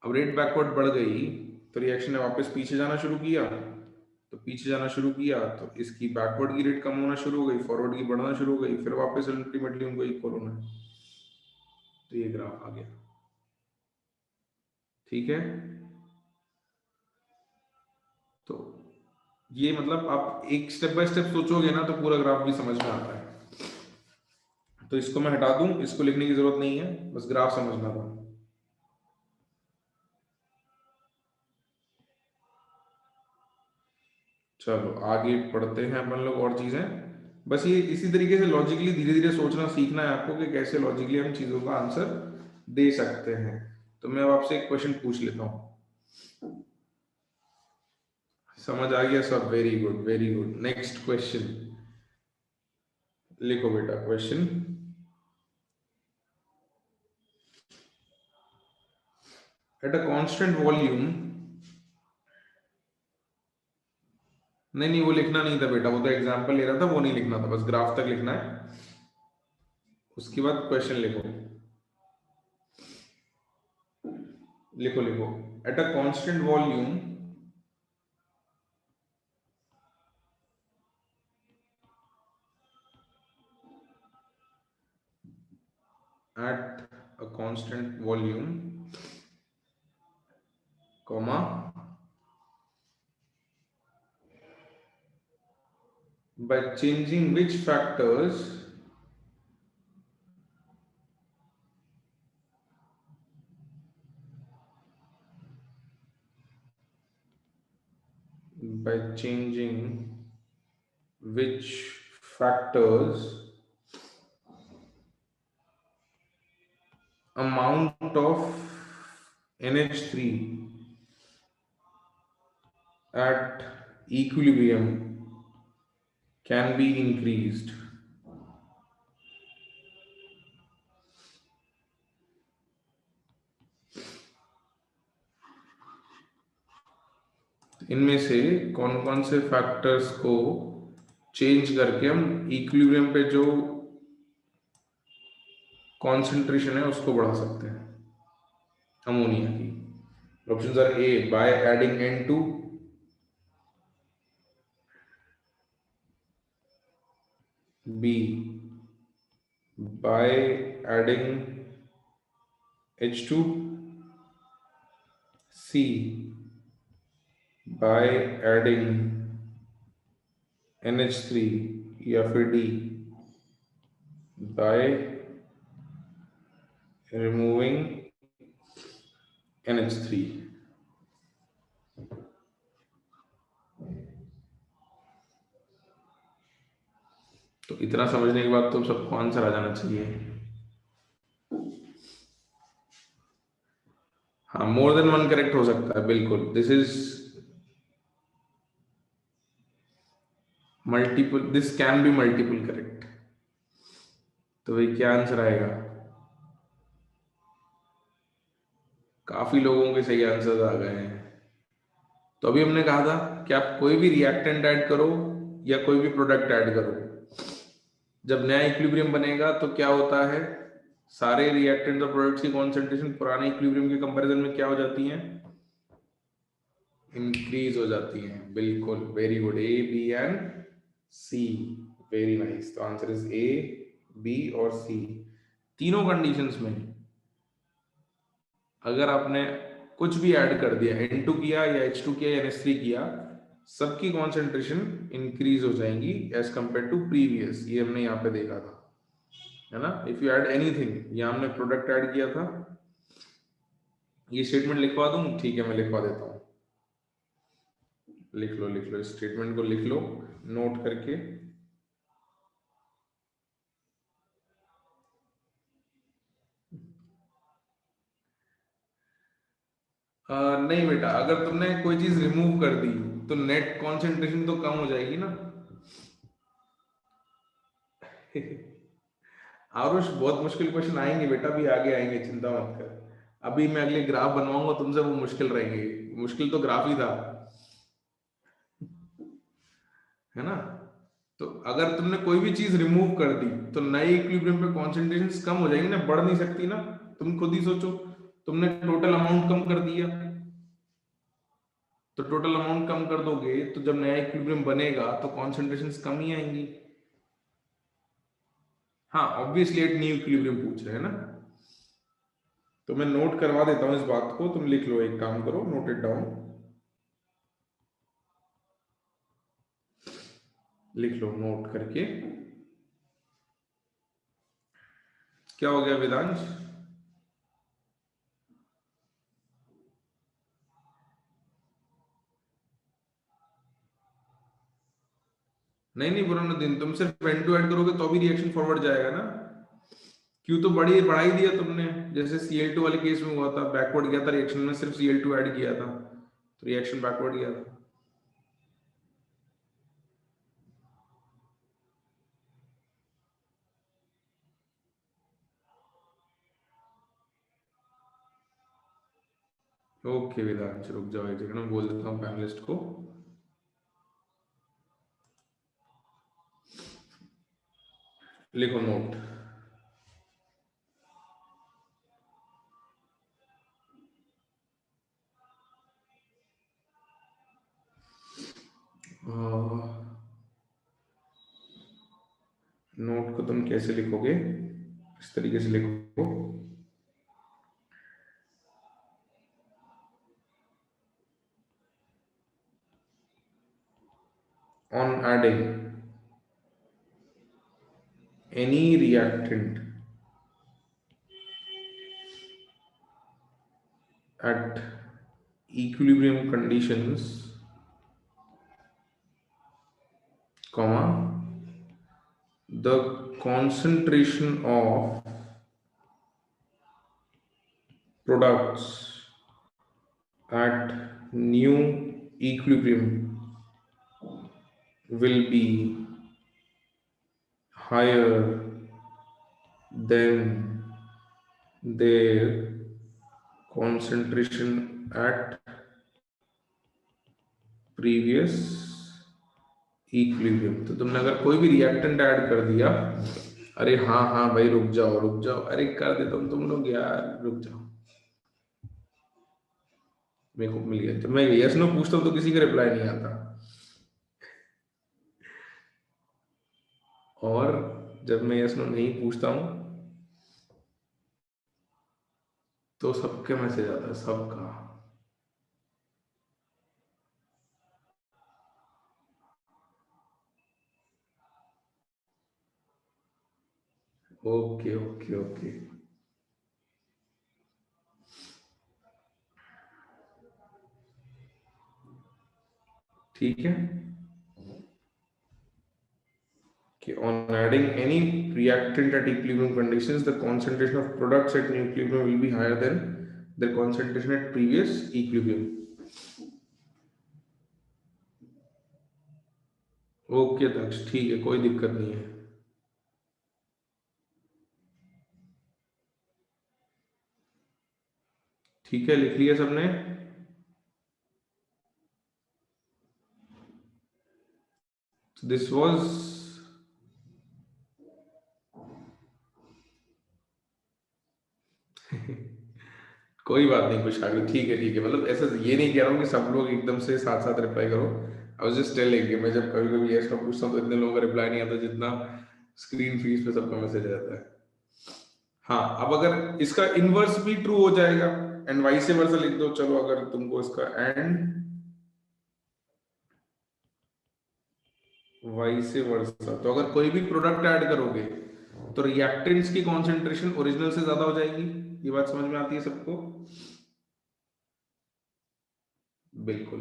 अब रेट बैकवर्ड बढ़ गई तो रिएक्शन ने वापस पीछे जाना शुरू किया, तो पीछे जाना शुरू किया तो इसकी बैकवर्ड की रेट कम होना शुरू हो गई, फॉरवर्ड की बढ़ना शुरू हो गई, फिर वापस अल्टीमेटली उनको इक्वल होना है। तो ये ग्राफ आ गया। ठीक है, तो ये मतलब आप एक स्टेप बाय स्टेप सोचोगे ना तो पूरा ग्राफ भी समझ में आता है। तो इसको मैं हटा दूं, इसको लिखने की जरूरत नहीं है, बस ग्राफ समझना था। चलो आगे पढ़ते हैं अपन लोग और चीजें। बस ये इसी तरीके से लॉजिकली धीरे धीरे सोचना सीखना है आपको कि कैसे लॉजिकली हम चीजों का आंसर दे सकते हैं। तो मैं अब आपसे एक क्वेश्चन पूछ लेता हूं। समझ आ गया सब? Very good very good. Next question लिखो बेटा। Question, at a constant volume, नहीं नहीं वो लिखना नहीं था बेटा, वो तो एग्जांपल ले रहा था, वो नहीं लिखना था, बस ग्राफ तक लिखना है, उसके बाद क्वेश्चन लिखो। लिखो लिखो, at a constant volume at a constant volume, comma, by changing which factors by changing which factors amount of NH3 at equilibrium can be increased. इनमें से कौन कौन से फैक्टर्स को चेंज करके हम इक्विलिब्रियम पे जो कॉन्सेंट्रेशन है उसको बढ़ा सकते हैं अमोनिया की? Options are A by adding N2, B by adding H2, C by adding NH3, या फिर D by removing NH3। तो इतना समझने के बाद तो सबको आंसर आ जाना चाहिए। हाँ, मोर देन वन करेक्ट हो सकता है, बिल्कुल। This is multiple, this can be multiple correct. तो भाई क्या आंसर आएगा? काफी लोगों के सही आंसर आ गए हैं। तो अभी हमने कहा था कि आप कोई भी रिएक्टेंट ऐड करो या कोई भी प्रोडक्ट ऐड करो, जब नया इक्विलिब्रियम बनेगा तो क्या होता है, सारे रिएक्टेंट और प्रोडक्ट्स की कॉन्सेंट्रेशन पुराने इक्विलिब्रियम के कंपैरिजन में क्या हो जाती हैं? इंक्रीज हो जाती हैं। बिल्कुल, very good. A, B and C, very nice. तो आंसर इज ए, बी और सी। तीनों कंडीशंस में अगर आपने कुछ भी ऐड कर दिया, N2 किया या H2 किया या NH3 किया, सबकी कॉन्सेंट्रेशन इंक्रीज हो जाएंगी एज कंपेयर टू प्रीवियस। ये हमने यहाँ पे देखा था, है ना? इफ यू ऐड एनीथिंग, यहाँ हमने प्रोडक्ट ऐड किया था। ये स्टेटमेंट लिखवा दूं? ठीक है, मैं लिखवा देता हूँ। लिख लो, इस स्टेटमेंट को लिख लो नोट करके। नहीं बेटा, अगर तुमने कोई चीज रिमूव कर दी तो नेट कॉन्सेंट्रेशन तो कम हो जाएगी ना। आरुष, बहुत मुश्किल क्वेश्चन आएंगे बेटा, भी आगे आएंगे, चिंता मत कर। अभी मैं अगले ग्राफ बनवाऊंगा तुमसे, वो मुश्किल रहेंगे। मुश्किल तो ग्राफ ही था, है ना? तो अगर तुमने कोई भी चीज रिमूव कर दी तो नए इक्विलिब्रियम पे कॉन्सेंट्रेशन कम हो जाएंगी ना, बढ़ नहीं सकती ना। तुम खुद ही सोचो, तुमने टोटल अमाउंट कम कर दिया, तो टोटल अमाउंट कम कर दोगे तो जब नया इक्विलिब्रियम बनेगा तो कॉन्सेंट्रेशन कम ही आएंगी। हाँ, ऑब्वियसली एट न्यू इक्विलिब्रियम पूछ रहे हैं ना। तो मैं नोट करवा देता हूं इस बात को, तुम लिख लो, एक काम करो, नोट इट डाउन, लिख लो नोट करके। क्या हो गया वेदांश? नहीं नहीं पुराना दिन, तुम सिर्फ एंड टू ऐड करोगे तो भी रिएक्शन फॉरवर्ड जाएगा ना। क्यों तो बढ़ा ही दिया तुमने, जैसे Cl2 वाले केस में हुआ था, बैकवर्ड गया था रिएक्शन में, सिर्फ Cl2 ऐड किया था तो रिएक्शन बैकवर्ड गया था। ओके वेदांश रुक जाओ, एक सेकंड में बोल देता हूँ पैनलिस्ट को। लिखो नोट। नोट को तुम कैसे लिखोगे, इस तरीके से लिखो, on adding any reactant at equilibrium conditions, comma, the concentration of products at new equilibrium will be higher than their concentration at previous equilibrium। तो तुमने अगर कोई भी रिएक्टेंट ऐड कर दिया, अरे हाँ हाँ भाई रुक जाओ, अरे कर देता हूँ तुम लोग यार, रुक जाओ, मेरे को मिल गया। जब मैं यस नो पूछता हूँ तो किसी का रिप्लाई नहीं आता, और जब मैं यस नो नहीं पूछता हूँ तो सबके मैसेज आता है, सबका। ओके ओके ओके, ठीक है कि on adding any reactant at equilibrium conditions, the concentration of products at new equilibrium will be higher than the concentration at previous equilibrium। Okay Daksh, ठीक है, कोई दिक्कत नहीं है। ठीक है, लिख लिया सबने? दिस वाज कोई बात नहीं खुशहाली, ठीक है, मतलब ऐसा ये नहीं कह रहा हूँ कि सब लोग एकदम से साथ साथ रिप्लाई करो। आई वाज जस्ट टेलिंग कि मैं जब कभी कभी यस का पूछता हूँ तो इतने लोगों का रिप्लाई नहीं आता जितना स्क्रीन फीड पे सबका मैसेज रहता है। हाँ, अब अगर इसका इनवर्स भी ट्रू हो जाएगा, एंड वाइस वर्सा लिख दो, चलो अगर तुमको इसका एंड वाइस वर्सा, तो अगर कोई भी प्रोडक्ट ऐड करोगे तो रिएक्टेंट्स की कॉन्सेंट्रेशन ओरिजिनल से ज्यादा हो जाएगी। ये बात समझ में आती है सबको? बिल्कुल।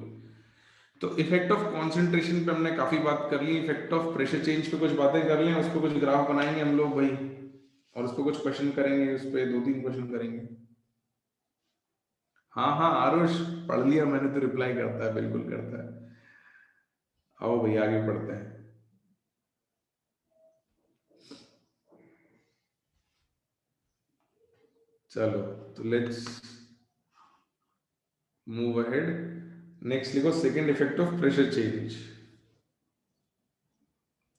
तो इफेक्ट ऑफ कॉन्सेंट्रेशन पे हमने काफी बात कर ली, इफेक्ट ऑफ प्रेशर चेंज पे कुछ बातें कर ली, उस पर कुछ ग्राफ बनाएंगे हम लोग भाई, और उस पर कुछ क्वेश्चन करेंगे, उस पर 2-3 क्वेश्चन करेंगे। हाँ हाँ आरुष, पढ़ लिया मैंने, तो रिप्लाई करता है, बिल्कुल करता है। आओ भैया आगे पढ़ते हैं। चलो तो लेट्स मूव अहेड। नेक्स्ट लिखो second effect of pressure change.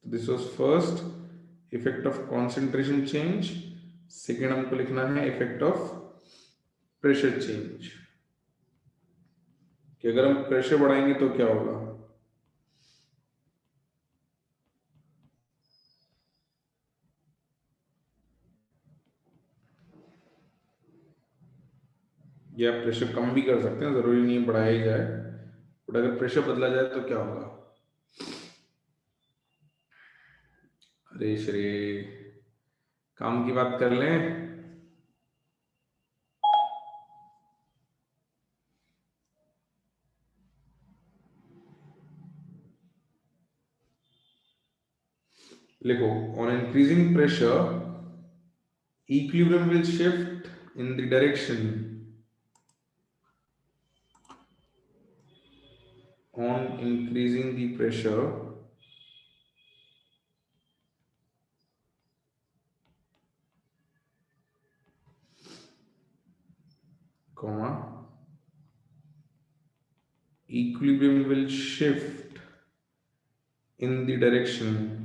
This was first effect of concentration change, second हमको लिखना है इफेक्ट ऑफ प्रेशर चेंज, कि अगर हम प्रेशर बढ़ाएंगे तो क्या होगा। या प्रेशर कम भी कर सकते हैं, जरूरी नहीं बढ़ाया ही जाए, बट अगर प्रेशर बदला जाए तो क्या होगा? अरे श्री, काम की बात कर लें। लिखो, on increasing pressure equilibrium will shift in the direction on increasing the pressure comma equilibrium will shift in the direction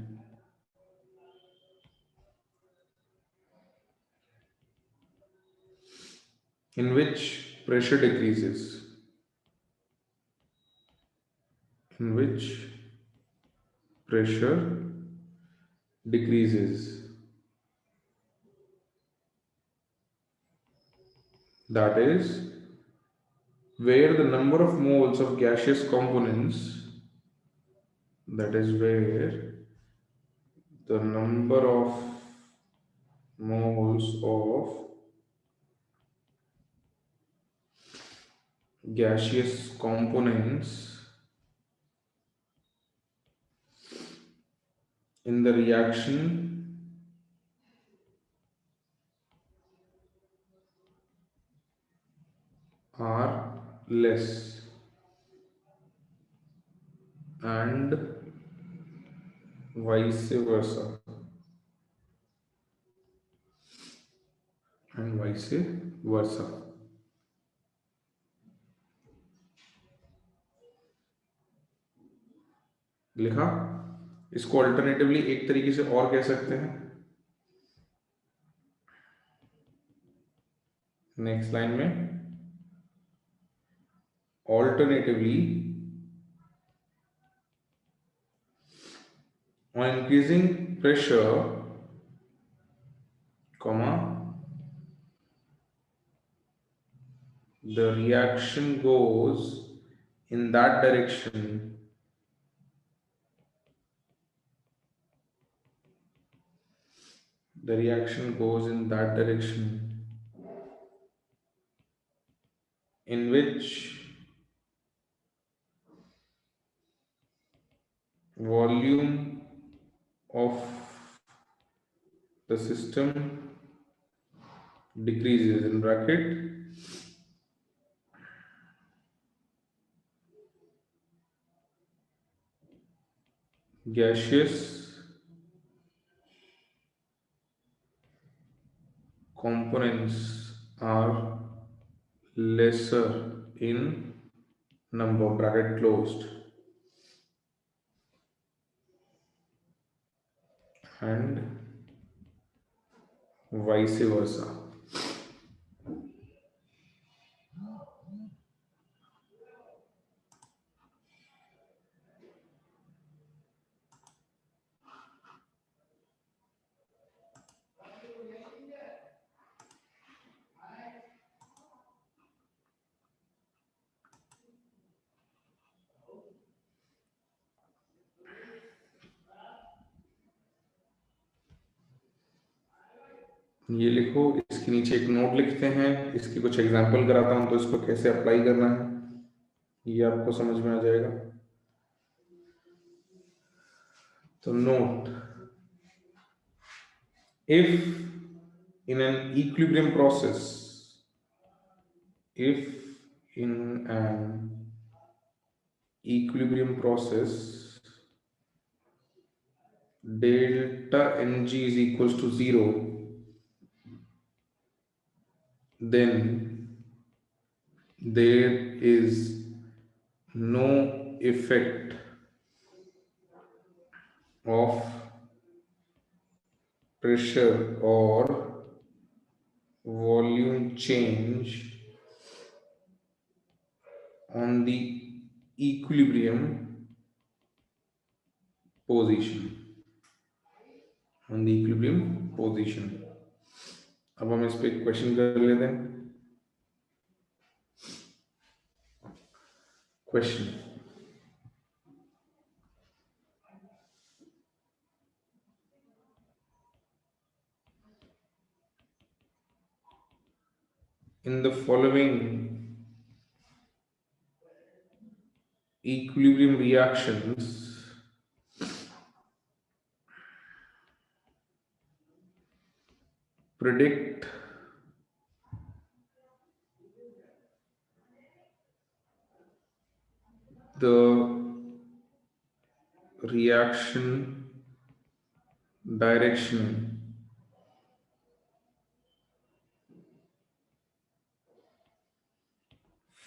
in which pressure decreases, in which pressure decreases, that is where the number of moles of gaseous components, that is where the number of moles of gaseous components in the reaction are less, and vice versa, and vice versa. लिखा? इसको alternatively एक तरीके से और कह सकते हैं, next line में, alternatively on increasing pressure, comma, the reaction goes in that direction, the reaction goes in that direction in which volume of the system decreases, in bracket gaseous components are lesser in number, bracket closed, and vice versa. ये लिखो, इसके नीचे एक note लिखते हैं, इसकी कुछ example कराता हूं, तो इसको कैसे अप्लाई करना है ये आपको समझ में आ जाएगा। तो note, if in an equilibrium process, if in an equilibrium process delta Ng is equals to 0, then there is no effect of pressure or volume change on the equilibrium position, on the equilibrium position. अब हम इस पे question कर लेते हैं। Question, in the following equilibrium reactions, predict the reaction direction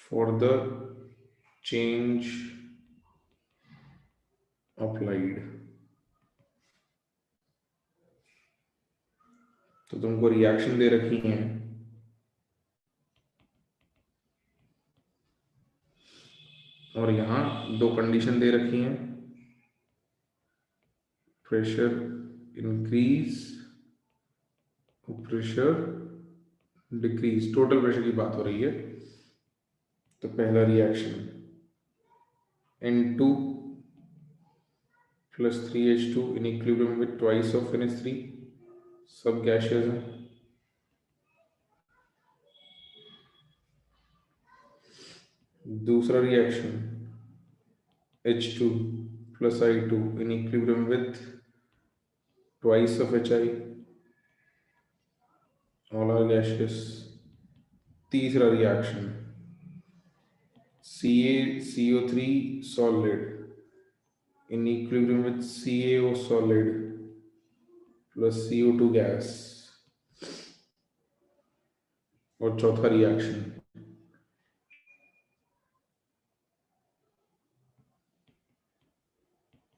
for the change applied। तो तुमको reaction दे रखी है, और यहाँ दो कंडीशन दे रखी हैं, pressure increase, pressure decrease, total pressure की बात हो रही है। तो पहला reaction N2 plus 3H2 in equilibrium with twice of NH3, सब गैसेस हैं। दूसरा reaction H2 plus I2 in equilibrium with twice of HI, all are gaseous। तीसरा reaction CaCO3 solid in equilibrium with CaO solid plus CO2 gas, और चौथा reaction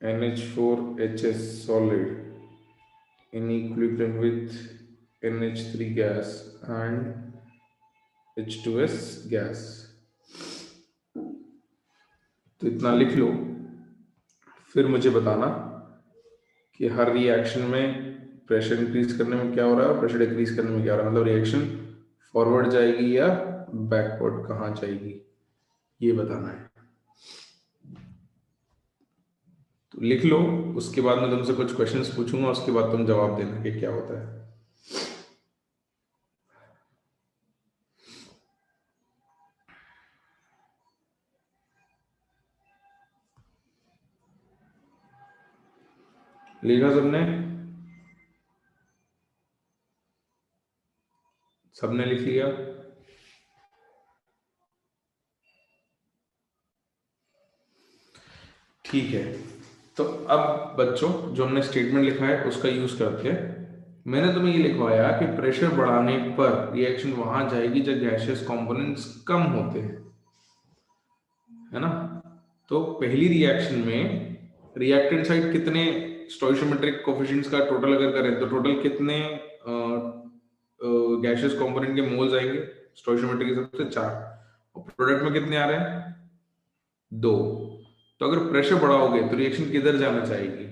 NH4HS solid in equilibrium with NH3 gas and H2S gas। तो इतना लिख लो, फिर मुझे बताना कि हर रिएक्शन में प्रेशर इंक्रीज करने में क्या हो रहा है और प्रेशर डिक्रीज करने में क्या हो रहा है, मतलब रिएक्शन फॉरवर्ड जाएगी या बैकवर्ड, कहाँ जाएगी, ये बताना है। तो लिख लो, उसके बाद मैं तुमसे कुछ क्वेश्चंस पूछूंगा, उसके बाद तुम जवाब देना कि क्या होता है। लिखा सबने? सबने लिख लिया? ठीक है। तो अब बच्चों, जो हमने स्टेटमेंट लिखा है उसका यूज करते हैं। मैंने तुम्हें ये लिखवाया कि प्रेशर बढ़ाने पर रिएक्शन वहां जाएगी जब गैसियस कंपोनेंट्स कम होते हैं, है ना। तो पहली रिएक्शन में रिएक्टेंट साइड कितने स्टोइशियोमेट्रिक कोफिशिएंट्स का टोटल अगर करें तो टोटल कितने गैसियस कंपोनेंट के मोल्स आएंगे स्टोइशियोमेट्रिक हिसाब से? 4। और प्रोडक्ट में कितने आ रहे हैं? 2। तो अगर प्रेशर बढ़ाओगे तो रिएक्शन किधर जाना चाहेगी?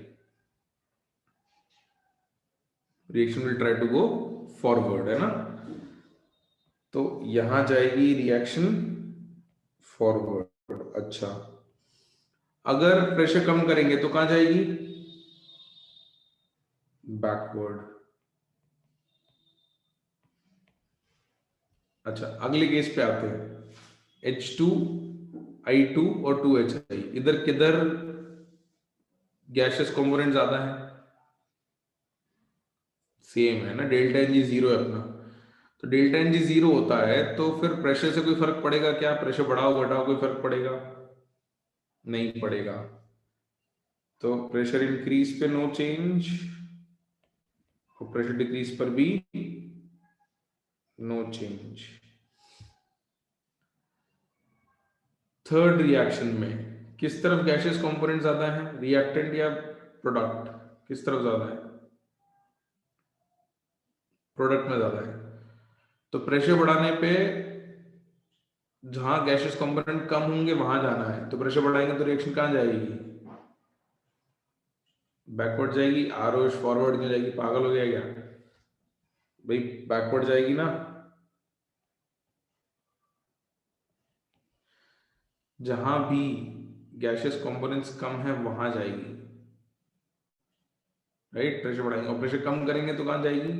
Reaction will try to go forward, है ना। तो यहां जाएगी रिएक्शन फॉरवर्ड। अच्छा, अगर प्रेशर कम करेंगे तो कहां जाएगी? बैकवर्ड। अच्छा, अगले केस पे आते हैं। H2 I2 और 2HI, इधर किधर गैसियस कंपोनेंट ज्यादा है? सेम है ना, डेल्टा एन जी 0 है अपना। तो डेल्टा एन जी 0 होता है तो फिर प्रेशर से कोई फर्क पड़ेगा क्या? प्रेशर बढ़ाओ घटाओ कोई फर्क पड़ेगा? नहीं पड़ेगा। तो प्रेशर इंक्रीज पे नो चेंज, और प्रेशर डिक्रीज पर भी नो चेंज। थर्ड रिएक्शन में किस तरफ गैसियस कंपोनेंट ज्यादा है, रिएक्टेंट या प्रोडक्ट? किस तरफ ज्यादा है? प्रोडक्ट में ज्यादा है। तो प्रेशर बढ़ाने पे जहां गैसियस कंपोनेंट कम होंगे वहां जाना है, तो प्रेशर बढ़ाएंगे तो रिएक्शन कहां जाएगी? बैकवर्ड जाएगी। आर फॉरवर्ड क्यों जाएगी? पागल हो गया क्या भाई? बैकवर्ड जाएगी ना। जहां भी गैशियस कंपोनेंट्स कम है वहां जाएगी, राइट। प्रेशर बढ़ाएंगे और प्रेशर कम करेंगे तो कहां जाएगी?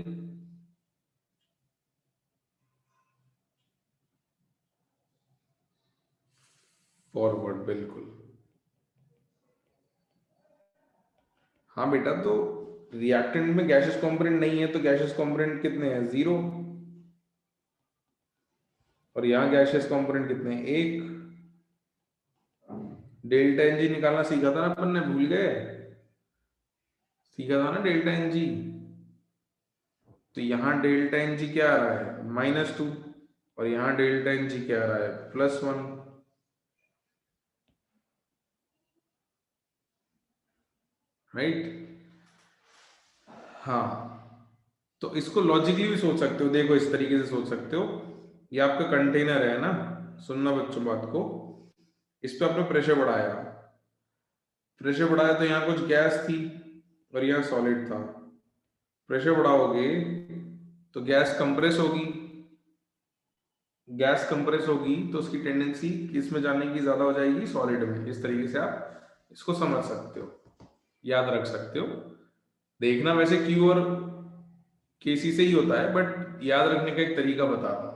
फॉरवर्ड, बिल्कुल। हाँ बेटा, तो रिएक्टेंट में गैसियस कंपोनेंट नहीं है तो गैसियस कंपोनेंट कितने हैं? 0। और यहाँ गैसियस कंपोनेंट कितने हैं? 1। डेल्टा एन जी निकालना सीखा था ना अपन ने, भूल गए? सीखा था ना डेल्टा एन जी। तो यहाँ डेल्टा एन जी क्या आ रहा है? -2। और यहाँ डेल्टा एन जी क्या आ रहा है? +1। राइट। हाँ, तो इसको लॉजिकली भी सोच सकते हो, देखो इस तरीके से सोच सकते हो। ये आपका कंटेनर है ना, सुनना बच्चों बात को। इस पे आपने प्रेशर बढ़ाया, प्रेशर बढ़ाया तो यहाँ कुछ गैस थी और यहाँ सॉलिड था। प्रेशर बढ़ाओगे तो गैस कंप्रेस होगी, गैस कंप्रेस होगी तो उसकी टेंडेंसी किस में जाने की ज्यादा हो जाएगी? सॉलिड में। इस तरीके से आप इसको समझ सकते हो, याद रख सकते हो। देखना वैसे क्यू और केसी से ही होता है, बट याद रखने का एक तरीका बता रहा हूं।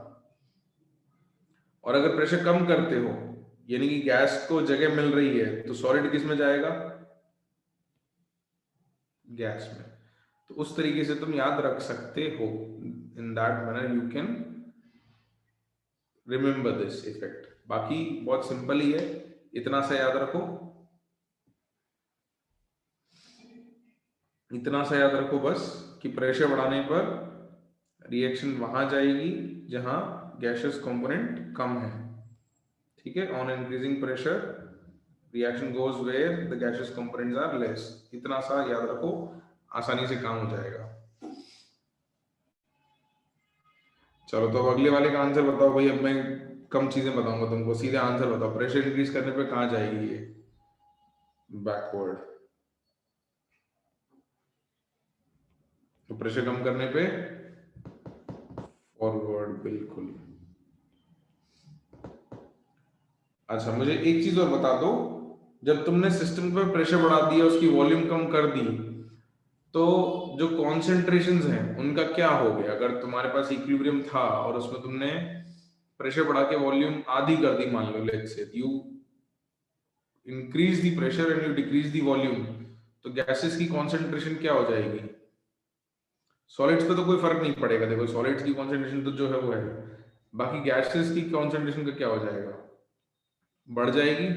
और अगर प्रेशर कम करते हो, यानी कि गैस को जगह मिल रही है, तो सॉलिड किस में जाएगा? गैस में। तो उस तरीके से तुम याद रख सकते हो। In that manner you can remember this effect. बाकी बहुत सिंपल ही है, इतना सा याद रखो, इतना सा याद रखो बस, कि प्रेशर बढ़ाने पर रिएक्शन वहां जाएगी जहां गैसियस कंपोनेंट कम है। ठीक है, on increasing pressure reaction goes where the gaseous components are less. इतना सा याद रखो, आसानी से काम हो जाएगा। चलो, तो अब अगले वाले का आंसर बताओ भाई। अब मैं कम चीजें बताऊंगा तुमको, सीधे आंसर बताओ। प्रेशर इंक्रीज करने पे कहाँ जाएगी ये? बैकवर्ड। तो प्रेशर कम करने पे फॉरवर्ड, बिल्कुल। अच्छा, मुझे एक चीज और बता दो। जब तुमने सिस्टम पे प्रेशर बढ़ा दिया, उसकी वॉल्यूम कम कर दी, तो जो कॉन्सेंट्रेशंस हैं उनका क्या हो गया? अगर तुम्हारे पास इक्विलिब्रियम था और उसमें तुमने प्रेशर बढ़ा के वॉल्यूम आधी कर दी, मान लो, let's say you increase the pressure and you decrease the volume, तो गैसेस की कॉन्सेंट्रेशन क्या हो जाएगी? सॉलिड्स पे तो कोई फर्क नहीं पड़ेगा, देखो सॉलिड्स की कॉन्सेंट्रेशन तो जो है वो है, बाकी गैसेस की कॉन्सेंट्रेशन का क्या हो जाएगा? बढ़ जाएगी।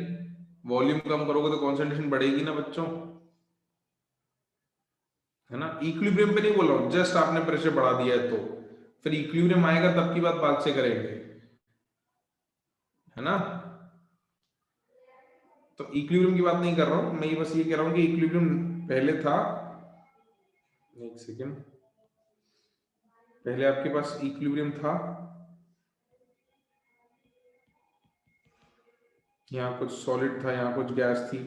वॉल्यूम कम करोगे तो कॉन्सेंट्रेशन बढ़ेगी ना बच्चों, है ना। इक्विलिब्रियम पे नहीं बोल रहा हूँ, जस्ट आपने प्रेशर बढ़ा दिया है तो फिर इक्विलिब्रियम आएगा तब की बात बाद से करेंगे, है ना। तो इक्विलिब्रियम की बात नहीं कर रहा हूँ मैं, ये बस ये कह रहा हूँ कि इक्विलिब्रियम पहले था। एक सेकेंड, पहले आपके पास इक्विलिब्रियम था, यहाँ कुछ सॉलिड था, यहाँ कुछ गैस थी,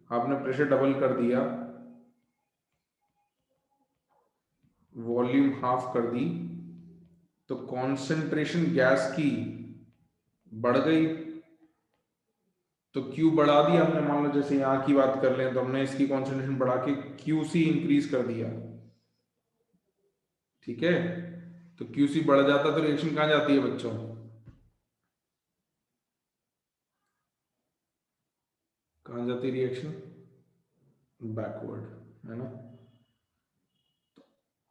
आपने प्रेशर डबल कर दिया, वॉल्यूम हाफ कर दी, तो कॉन्सेंट्रेशन गैस की बढ़ गई। तो क्यू बढ़ा दिया हमने, मान लो जैसे यहाँ की बात कर लें तो हमने इसकी कॉन्सेंट्रेशन बढ़ा के क्यू सी इंक्रीज कर दिया। ठीक है, तो क्यू सी बढ़ जाता तो रिएक्शन कहाँ जाती है बच्चों? कहाँ जाती है रिएक्शन? बैकवर्ड, है ना।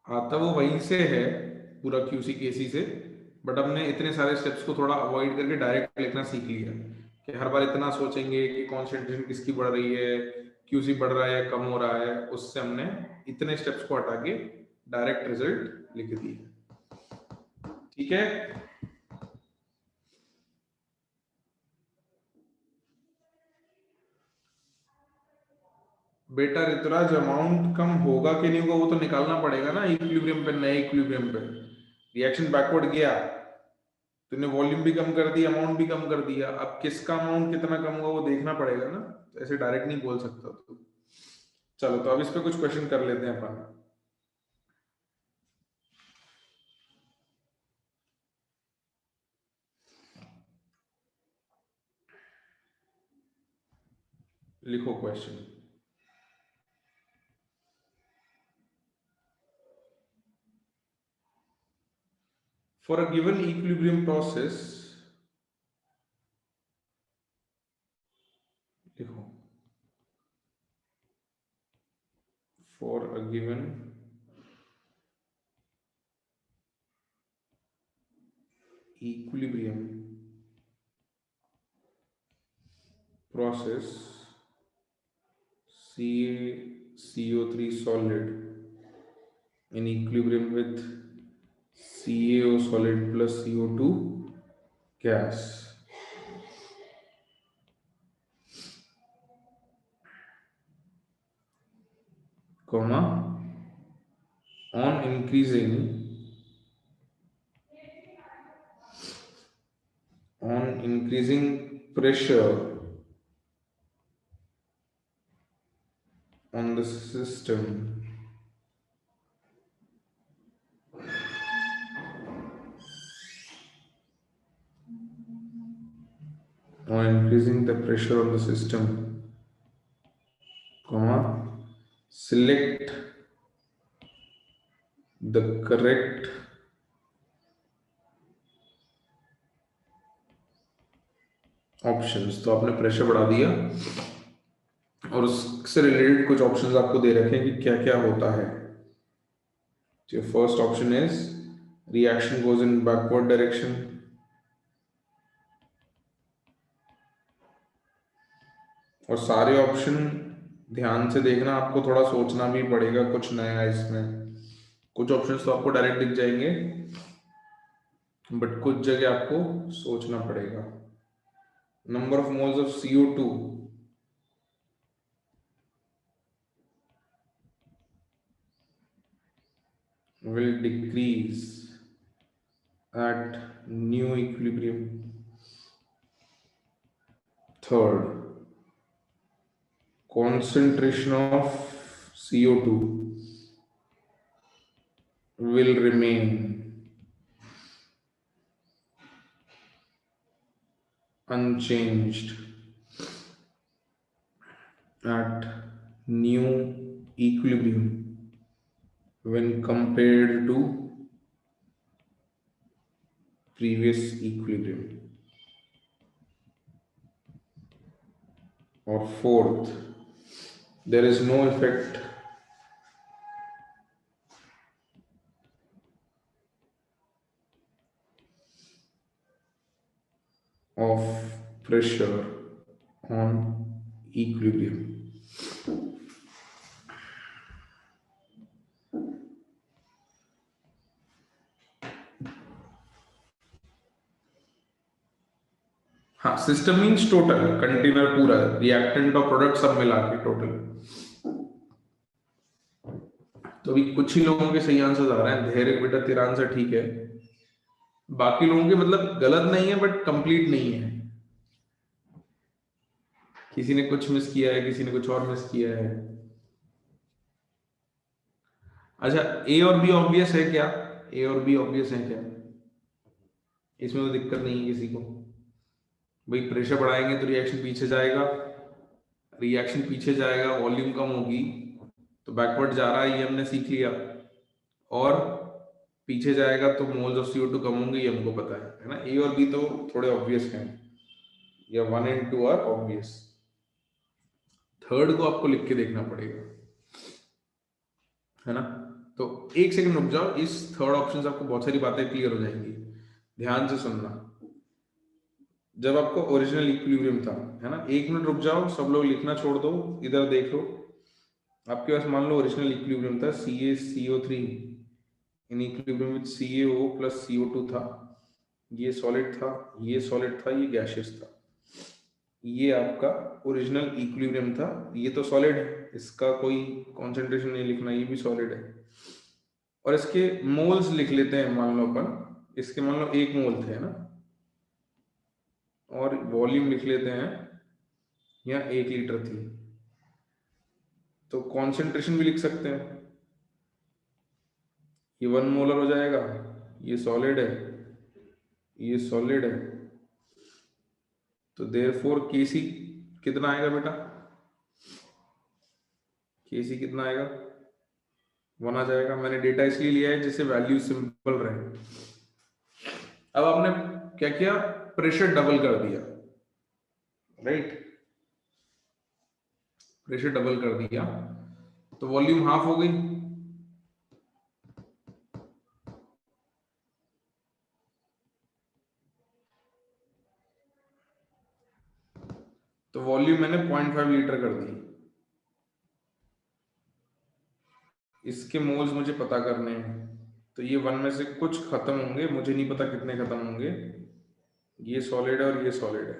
आता वो वहीं से है, पूरा क्यूसी केसी से, बट हमने इतने सारे स्टेप्स को थोड़ा अवॉइड करके डायरेक्ट लिखना सीख लिया, कि हर बार इतना सोचेंगे कि कॉन्सेंट्रेशन किसकी बढ़ रही है, क्यूसी बढ़ रहा है कम हो रहा है, उससे हमने इतने स्टेप्स को हटा के डायरेक्ट रिजल्ट लिख दिए। ठीक है। बेटा ऋतुराज, अमाउंट कम होगा कि नहीं होगा वो तो निकालना पड़ेगा ना, इक्विलिब्रियम पे, नए इक्विलिब्रियम पे रिएक्शन बैकवर्ड गया, तूने वॉल्यूम भी कम कर दिया, अमाउंट भी कम कर दिया, अब किसका अमाउंट कितना कम होगा वो देखना पड़ेगा ना, तो ऐसे डायरेक्ट नहीं बोल सकता तू। चलो, तो अब इस पे कुछ क्वेश्चन कर लेते हैं अपन। लिखो question. For a given equilibrium process, लिखो for a given equilibrium process, CaCO3 solid in equilibrium with CaO solid plus CO2 gas, comma, on increasing pressure on the system, on increasing the pressure on the system, comma, select the correct options. तो आपने pressure बढ़ा दिया और उससे related कुछ options आपको दे रखे हैं कि क्या क्या होता है। तो first option is reaction goes in backward direction, और सारे ऑप्शन ध्यान से देखना, आपको थोड़ा सोचना भी पड़ेगा, कुछ नया है इसमें। कुछ ऑप्शंस तो आपको डायरेक्ट दिख जाएंगे बट कुछ जगह आपको सोचना पड़ेगा। Number of moles of CO2 will decrease at new equilibrium. Third, concentration of CO2 will remain unchanged at new equilibrium when compared to previous equilibrium. Or fourth, there is no effect of pressure on equilibrium. हाँ, system means total container पूरा, reactant और product सब मिला के total. तो अभी कुछ ही लोगों के सही आंसर आ रहे हैं। धैर्य बेटा तेरा आंसर ठीक है, बाकी लोगों के मतलब गलत नहीं है बट कंप्लीट नहीं है। किसी ने कुछ मिस किया है, किसी ने कुछ और मिस किया है। अच्छा, ए और बी ऑब्वियस है क्या? ए और बी ऑब्वियस है क्या? इसमें तो दिक्कत नहीं है किसी को। भाई प्रेशर बढ़ाएंगे तो रिएक्शन पीछे जाएगा, रिएक्शन पीछे जाएगा, वॉल्यूम कम होगी तो बैकवर्ड जा रहा है, ये हमने सीख लिया। और पीछे जाएगा तो मोल्स ऑफ CO2 कम होंगे, ये हमको पता है ना। ए और बी तो थोड़े ऑब्वियस हैं, या 1 and 2 आर ऑब्वियस। थर्ड को आपको लिख के देखना पड़ेगा, है ना। तो एक सेकंड रुक जाओ, इस थर्ड ऑप्शन से आपको बहुत सारी बातें क्लियर हो जाएंगी। ध्यान से सुनना। जब आपको ओरिजिनल इक्विलिब्रियम था, है ना, 1 मिनट रुक जाओ, सब लोग लिखना छोड़ दो, इधर देख लो। आपके पास मान लो ओरिजिनल इक्विलिब्रियम था CaCO3 in equilibrium with CaO plus CO2 था। ये सॉलिड था, ये सॉलिड था, ये गैसियस था। ये आपका ओरिजिनल इक्विलिब्रियम था। ये तो सॉलिड है, इसका कोई कॉन्सेंट्रेशन नहीं लिखना, ये भी सॉलिड है। और इसके मोल्स लिख लेते हैं, मान लो अपन इसके मान लो 1 मोल थे, है ना, और वॉल्यूम लिख लेते हैं, यहाँ 1 लीटर थी। तो कॉन्सेंट्रेशन भी लिख सकते हैं, ये 1 मोलर हो जाएगा, ये सॉलिड है, ये सॉलिड है। तो देयरफॉर Kc कितना आएगा बेटा? केसी कितना आएगा, 1 आ जाएगा। मैंने डेटा इसलिए लिया है जिससे वैल्यू सिंपल रहे। अब आपने क्या किया, प्रेशर डबल कर दिया, राइट, प्रेशर डबल कर दिया तो वॉल्यूम हाफ हो गई। तो वॉल्यूम मैंने 0.5 लीटर कर दी। इसके मोल्स मुझे पता करने हैं, तो ये 1 में से कुछ खत्म होंगे, मुझे नहीं पता कितने खत्म होंगे। ये सॉलिड है और ये सॉलिड है,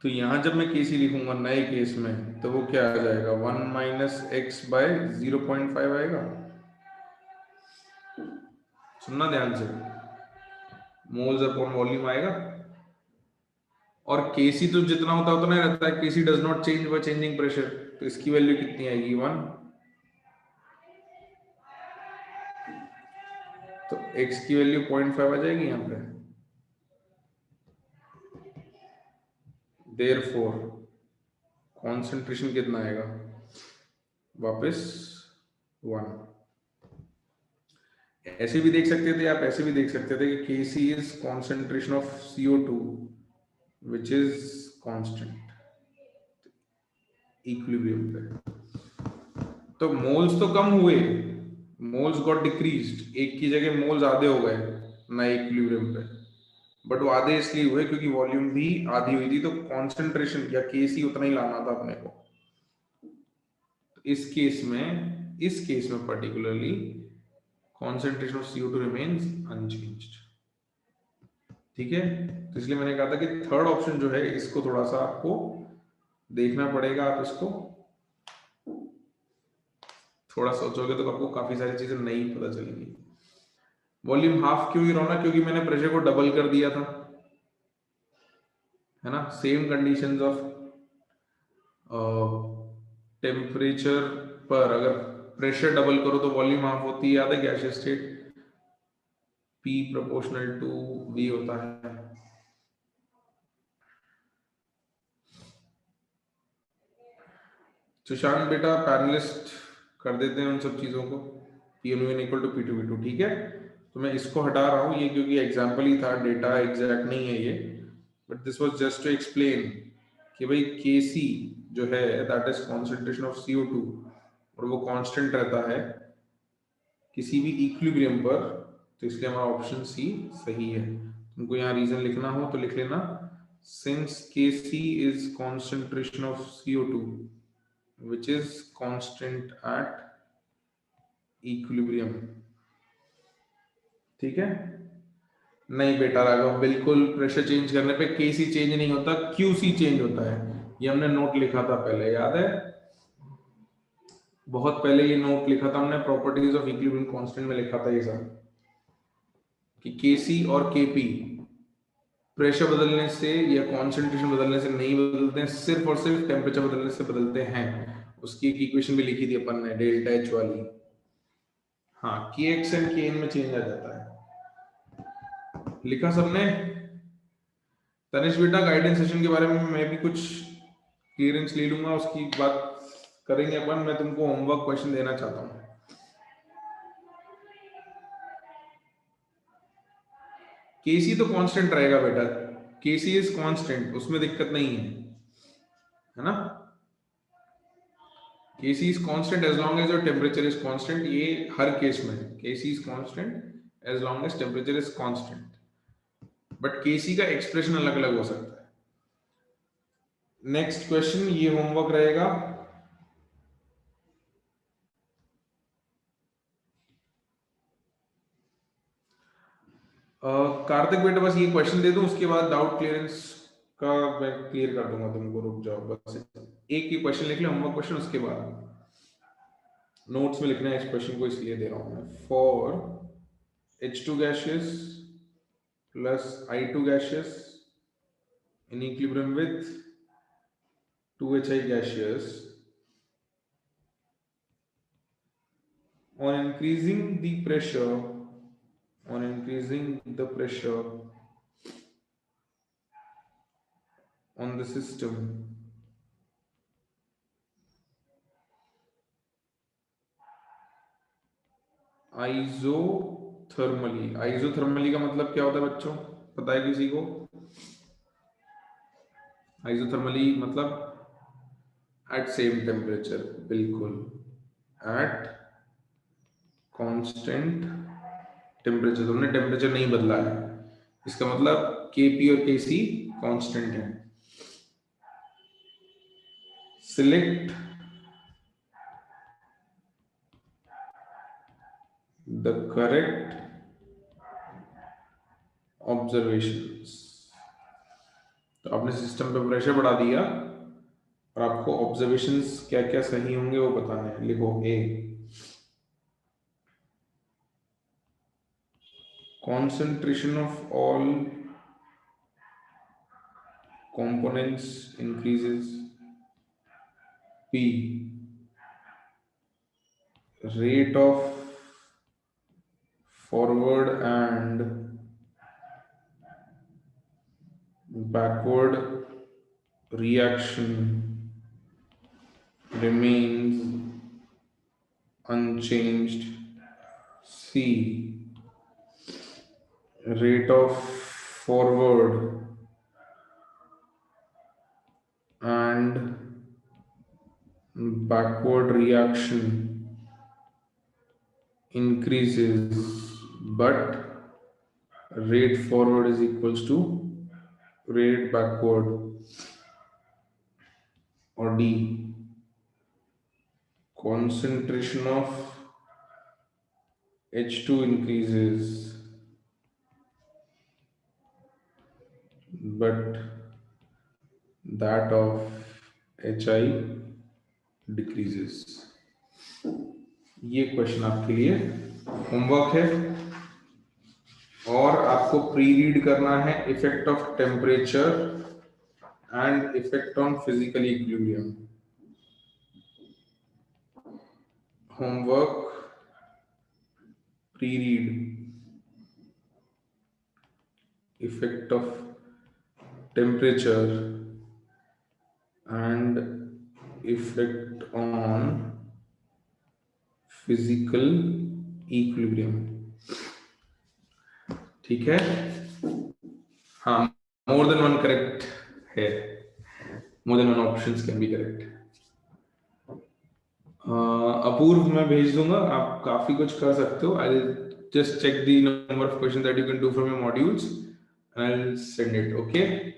तो यहां जब मैं केसी लिखूंगा नए केस में तो वो क्या आ जाएगा, 1 माइनस एक्स बाय 0.5 आएगा। सुनना ध्यान से, मोल्स अपॉन वॉल्यूम आएगा। और केसी तो जितना होता है उतना ही रहता है, KC does not change by changing pressure, तो इसकी वैल्यू कितनी आएगी, 1। तो x की वैल्यू 0.5 आ जाएगी यहाँ पे। देयरफॉर कॉन्सेंट्रेशन कितना आएगा, वापस 1। ऐसे भी देख सकते थे आप, ऐसे भी देख सकते थे कि Kc is concentration of CO2 which is constant equilibrium पे। तो मोल्स तो कम हुए, मोल्स गॉट डिक्रीज्ड, एक की जगह मोल्स आधे हो गए नए इक्विलिब्रियम पे, बट वो आधे इसलिए हुए क्योंकि वॉल्यूम भी आधी हुई थी, तो कॉन्सेंट्रेशन या Kc उतना ही लाना था अपने को। तो इस केस में particularly concentration of CO2 remains unchanged। ठीक है, तो इसलिए मैंने कहा था कि थर्ड ऑप्शन जो है इसको थोड़ा सा आपको देखना पड़ेगा। आप इसको थोड़ा सोचोगे तो आपको काफी सारी चीजें नहीं पता चलेंगी। वॉल्यूम हाफ क्यों ही रहा, क्योंकि मैंने प्रेशर को डबल कर दिया था, है ना। सेम कंडीशंस ऑफ टेम्परेचर पर अगर प्रेशर डबल करो तो वॉल्यूम हाफ होती है, याद है gaseous state P proportional to V होता है। सुशांत बेटा पैनलिस्ट कर देते हैं उन सब चीजों को, P1 इक्वल टू P2V2, ठीक है। तो मैं इसको हटा रहा हूँ ये, क्योंकि एग्जाम्पल ही था, डेटा एग्जैक्ट नहीं है ये, but this was just to explain कि भाई Kc जो है that is concentration of CO2 और वो कांस्टेंट रहता है किसी भी इक्विलिब्रियम पर, तो इसलिए हमारा ऑप्शन सी सही है। तुमको यहाँ रीजन लिखना हो तो लिख लेना, since Kc is concentration of CO2 which is constant at equilibrium। ठीक है, नहीं बेटा राघव, बिल्कुल प्रेशर चेंज करने पे Kc चेंज नहीं होता, Qc चेंज होता है। ये हमने नोट लिखा था पहले, याद है, बहुत पहले ये नोट लिखा था हमने, प्रॉपर्टीज ऑफ इक्विलिब्रियम कांस्टेंट में लिखा था ये सब, कि Kc और Kp प्रेशर बदलने से या कॉन्सेंट्रेशन बदलने से नहीं बदलते हैं, सिर्फ और सिर्फ टेम्परेचर बदलने से बदलते हैं। उसकी एक इक्वेशन भी लिखी थी अपन ने, डेल्टा एच वाली। हाँ, Kx एंड Kn में चेंज आ जाता है, लिखा सबने। तनिष बेटा गाइडेंस सेशन के बारे में मैं भी कुछ क्लियरेंस ले लूंगा, उसकी बात करेंगे अपन। मैं तुमको होमवर्क क्वेश्चन देना चाहता हूँ। केसी तो कांस्टेंट रहेगा बेटा, केसी इज कांस्टेंट, उसमें दिक्कत नहीं है ना। KC is constant as long as your temperature is constant, ये हर केस में KC is constant as long as temperature is constant, but KC का एक्सप्रेशन अलग अलग हो सकता है। नेक्स्ट क्वेश्चन, ये होमवर्क रहेगा। कार्तिक बेटा बस ये क्वेश्चन दे दूं, उसके बाद डाउट क्लियरेंस का मैं क्लियर कर दूंगा तुमको, रुक जाओ बस। एक ही क्वेश्चन लिख ले, होमवर्क क्वेश्चन, उसके बाद नोट्स में लिखना है इस क्वेश्चन को, इसलिए दे रहा हूं मैं। For H2 gaseous plus I2 gaseous in equilibrium with 2HI gaseous, on increasing the pressure on the system, isothermally का मतलब क्या होता है बच्चों, पता है किसी को? आइसोथर्मली मतलब एट सेम टेम्परेचर, बिल्कुल, एट कांस्टेंट टेम्परेचर। तुमने टेम्परेचर नहीं बदला है, इसका मतलब Kp और Kc कांस्टेंट है। Select the correct observations. तो आपने सिस्टम पे प्रेशर बढ़ा दिया और आपको ऑब्जर्वेशंस क्या क्या सही होंगे वो बताने हैं। लिखो ए, concentration of all components increases. P, rate of forward and backward reaction remains unchanged. C, rate of forward and backward reaction increases, but rate forward is equals to rate backward. Or D, concentration of H2 increases, but that of HI decreases. ये question आपके लिए homework है, और आपको pre read करना है effect of temperature and effect on physical equilibrium. Homework pre read effect of temperature and effect on physical equilibrium. ठीक है? हाँ, मोर देन वन करेक्ट है, more than one options can be correct. Apoorv मैं भेज दूंगा, आप काफी कुछ कर सकते हो। I just check the number of question that you can do from your modules and I will send it. Okay?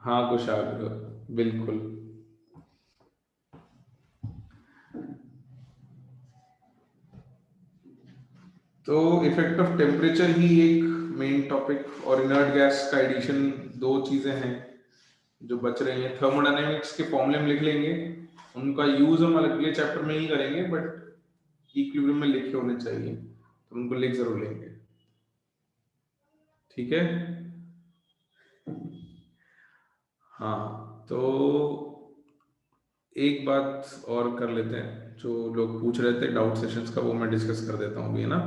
हाँ कुशाल, बिल्कुल। तो इफेक्ट ऑफ टेम्परेचर ही एक मेन टॉपिक, और इनर्ट गैस का एडिशन, दो चीजें हैं जो बच रही हैं। थर्मोडायनेमिक्स के फॉर्मूले में लिख लेंगे, उनका यूज हम अगले चैप्टर में ही करेंगे, बट इक्विलिब्रियम में लिखे होने चाहिए, तो उनको लिख जरूर लेंगे। ठीक है? हाँ, तो एक बात और कर लेते हैं, जो लोग पूछ रहे थे डाउट सेशंस का, वो मैं डिस्कस कर देता हूँ अभी, है ना।